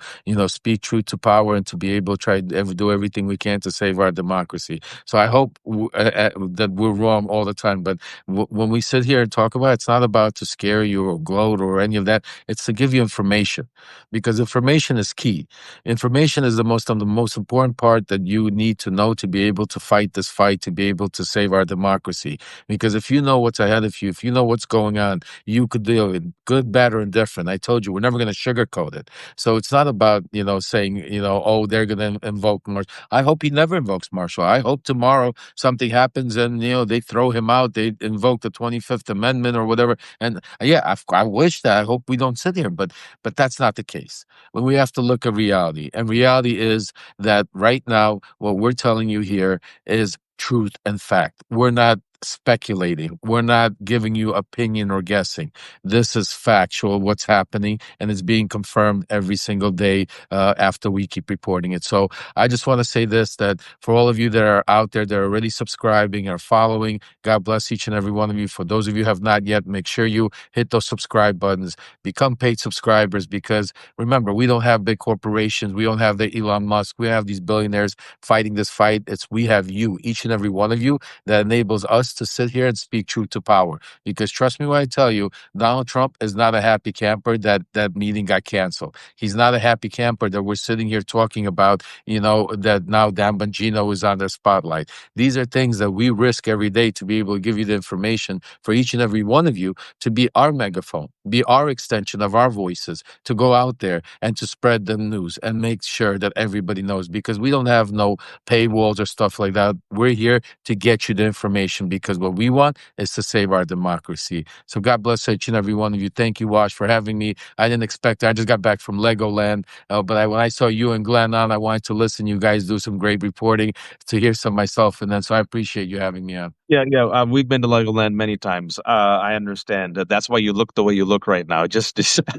speak truth to power and to be able to try to do everything we can to save our democracy. So I hope that we're wrong all the time. But when we sit here and talk about it, it's not about to scare you or gloat or any of that. It's to give you information, because information is key. Information is the most important part that you need to know to be able to fight this fight, to be able to save our democracy. Because if you know what's ahead of you, if you know what's going on, you could deal with good, bad, or indifferent. I told you, we're never going to sugarcoat it. So it's not about, saying, oh, they're going to invoke Marshall. I hope he never invokes Marshall. I hope tomorrow something happens and, they throw him out. They invoke the 25th Amendment or whatever. And yeah, I wish that. I hope we don't sit here, but that's not the case. When we have to look at reality, and reality is that right now, what we're telling you here is truth and fact. We're not speculating. We're not giving you opinion or guessing. This is factual, what's happening, and it's being confirmed every single day after we keep reporting it. So I just want to say this, that for all of you that are out there that are already subscribing or following, God bless each and every one of you. For those of you who have not yet, make sure you hit those subscribe buttons, become paid subscribers, because remember, we don't have big corporations. We don't have the Elon Musk. We have these billionaires fighting this fight. We have you, each and every one of you, that enables us to sit here and speak truth to power. Because trust me when I tell you, Donald Trump is not a happy camper that meeting got canceled. He's not a happy camper that we're sitting here talking about, that now Dan Bongino is on the spotlight. These are things that we risk every day to be able to give you the information for each and every one of you to be our megaphone, be our extension of our voices, to go out there and to spread the news and make sure that everybody knows, because we don't have no paywalls or stuff like that. We're here to get you the information, because what we want is to save our democracy. So God bless each and every one of you. Thank you, Wash, for having me. I didn't expect it. I just got back from Legoland, but when I saw you and Glenn on, I wanted to listen. You guys do some great reporting, to hear some myself, and then so I appreciate you having me on. Yeah. We've been to Legoland many times. I understand. That's why you look the way you look right now.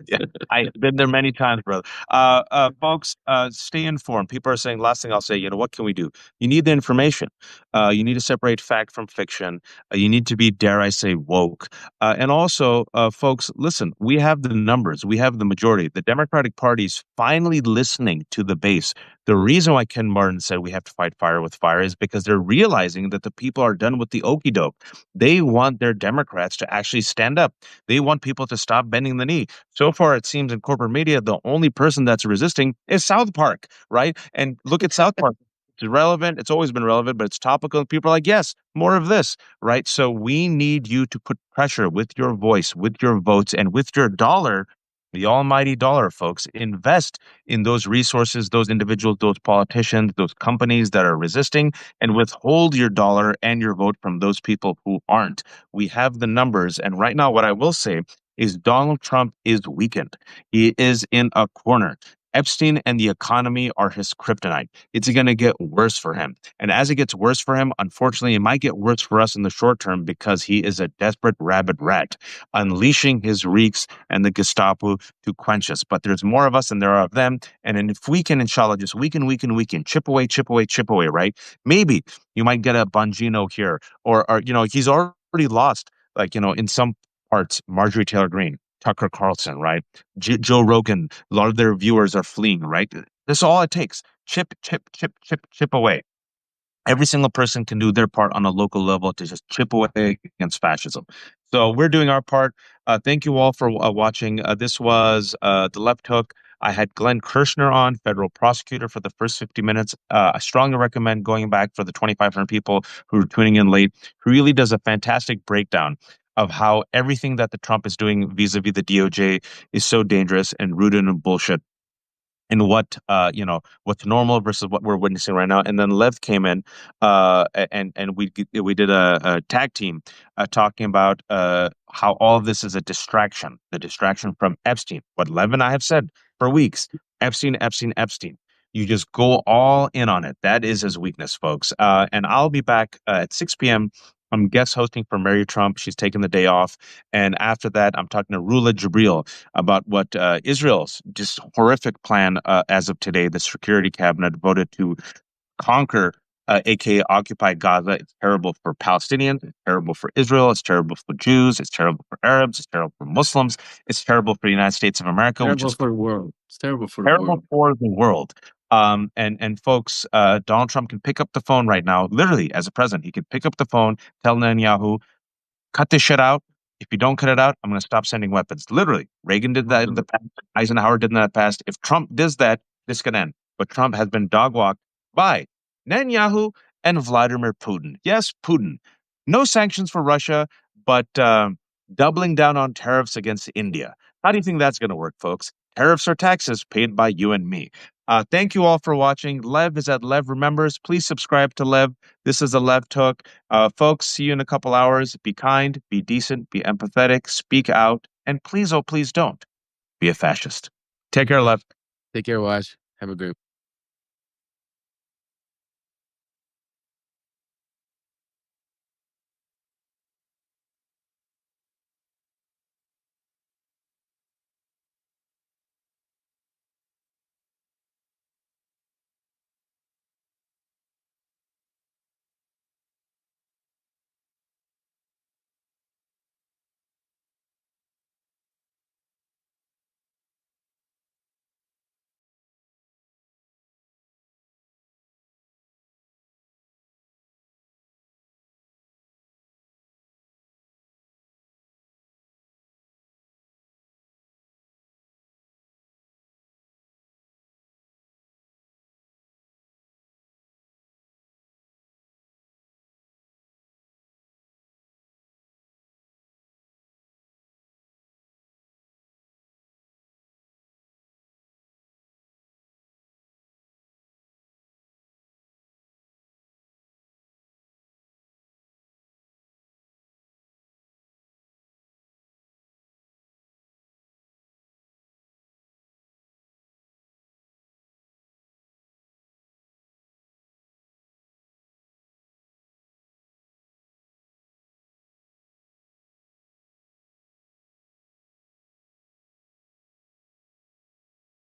Yeah, I've been there many times, brother. Folks, stay informed. People are saying, last thing I'll say, what can we do? You need the information. You need to separate fact from fiction. You need to be, dare I say, woke. And also, folks, listen, we have the numbers. We have the majority. The Democratic Party is finally listening to the base. The reason why Ken Martin said we have to fight fire with fire is because they're realizing that the people are done with the okey doke. They want their Democrats to actually stand up. They want people to stop bending the knee. So far, it seems in corporate media, the only person that's resisting is South Park, right? And look at South Park. It's relevant. It's always been relevant, but it's topical. People are like, yes, more of this, right? So we need you to put pressure with your voice, with your votes, and with your dollar, the almighty dollar, folks. Invest in those resources, those individuals, those politicians, those companies that are resisting, and withhold your dollar and your vote from those people who aren't. We have the numbers. And right now, what I will say is Donald Trump is weakened. He is in a corner. Epstein and the economy are his kryptonite. It's going to get worse for him. And as it gets worse for him, unfortunately, it might get worse for us in the short term, because he is a desperate rabid rat, unleashing his reeks and the Gestapo to quench us. But there's more of us than there are of them. And then if we can, inshallah, just weaken, chip away, right? Maybe you might get a Bongino here, or he's already lost, like, in some parts, Marjorie Taylor Greene, Tucker Carlson, right? Joe Rogan, a lot of their viewers are fleeing, right? That's all it takes. Chip away. Every single person can do their part on a local level to just chip away against fascism. So we're doing our part. Thank you all for watching. This was The Left Hook. I had Glenn Kirschner on, federal prosecutor, for the first 50 minutes. I strongly recommend going back for the 2,500 people who are tuning in late, who really does a fantastic breakdown of how everything that the Trump is doing vis-a-vis the DOJ is so dangerous and rooted in bullshit, and what what's normal versus what we're witnessing right now. And then Lev came in, and we did a tag team talking about how all of this is a distraction, the distraction from Epstein. What Lev and I have said for weeks: Epstein, Epstein, Epstein. You just go all in on it. That is his weakness, folks. And I'll be back at 6 p.m. I'm guest hosting for Mary Trump. She's taking the day off. And after that, I'm talking to Rula Jibril about what Israel's just horrific plan as of today. The Security Cabinet voted to conquer, aka occupy Gaza. It's terrible for Palestinians. It's terrible for Israel. It's terrible for Jews. It's terrible for Arabs. It's terrible for Muslims. It's terrible for the United States of America, which Terrible is for the world. It's terrible for the terrible world. for the world. And folks, Donald Trump can pick up the phone right now, literally as a president. He can pick up the phone, tell Netanyahu, cut this shit out. If you don't cut it out, I'm going to stop sending weapons. Literally, Reagan did that in the past. Eisenhower did that in the past. If Trump does that, this can end. But Trump has been dog walked by Netanyahu and Vladimir Putin. Yes, Putin. No sanctions for Russia, but doubling down on tariffs against India. How do you think that's going to work, folks? Tariffs or taxes paid by you and me. Thank you all for watching. Lev is at Lev Remembers. Please subscribe to Lev. This is a Lev Talk. Folks, see you in a couple hours. Be kind, be decent, be empathetic, speak out, and please, oh, please don't be a fascist. Take care, Lev. Take care, Watch. Have a great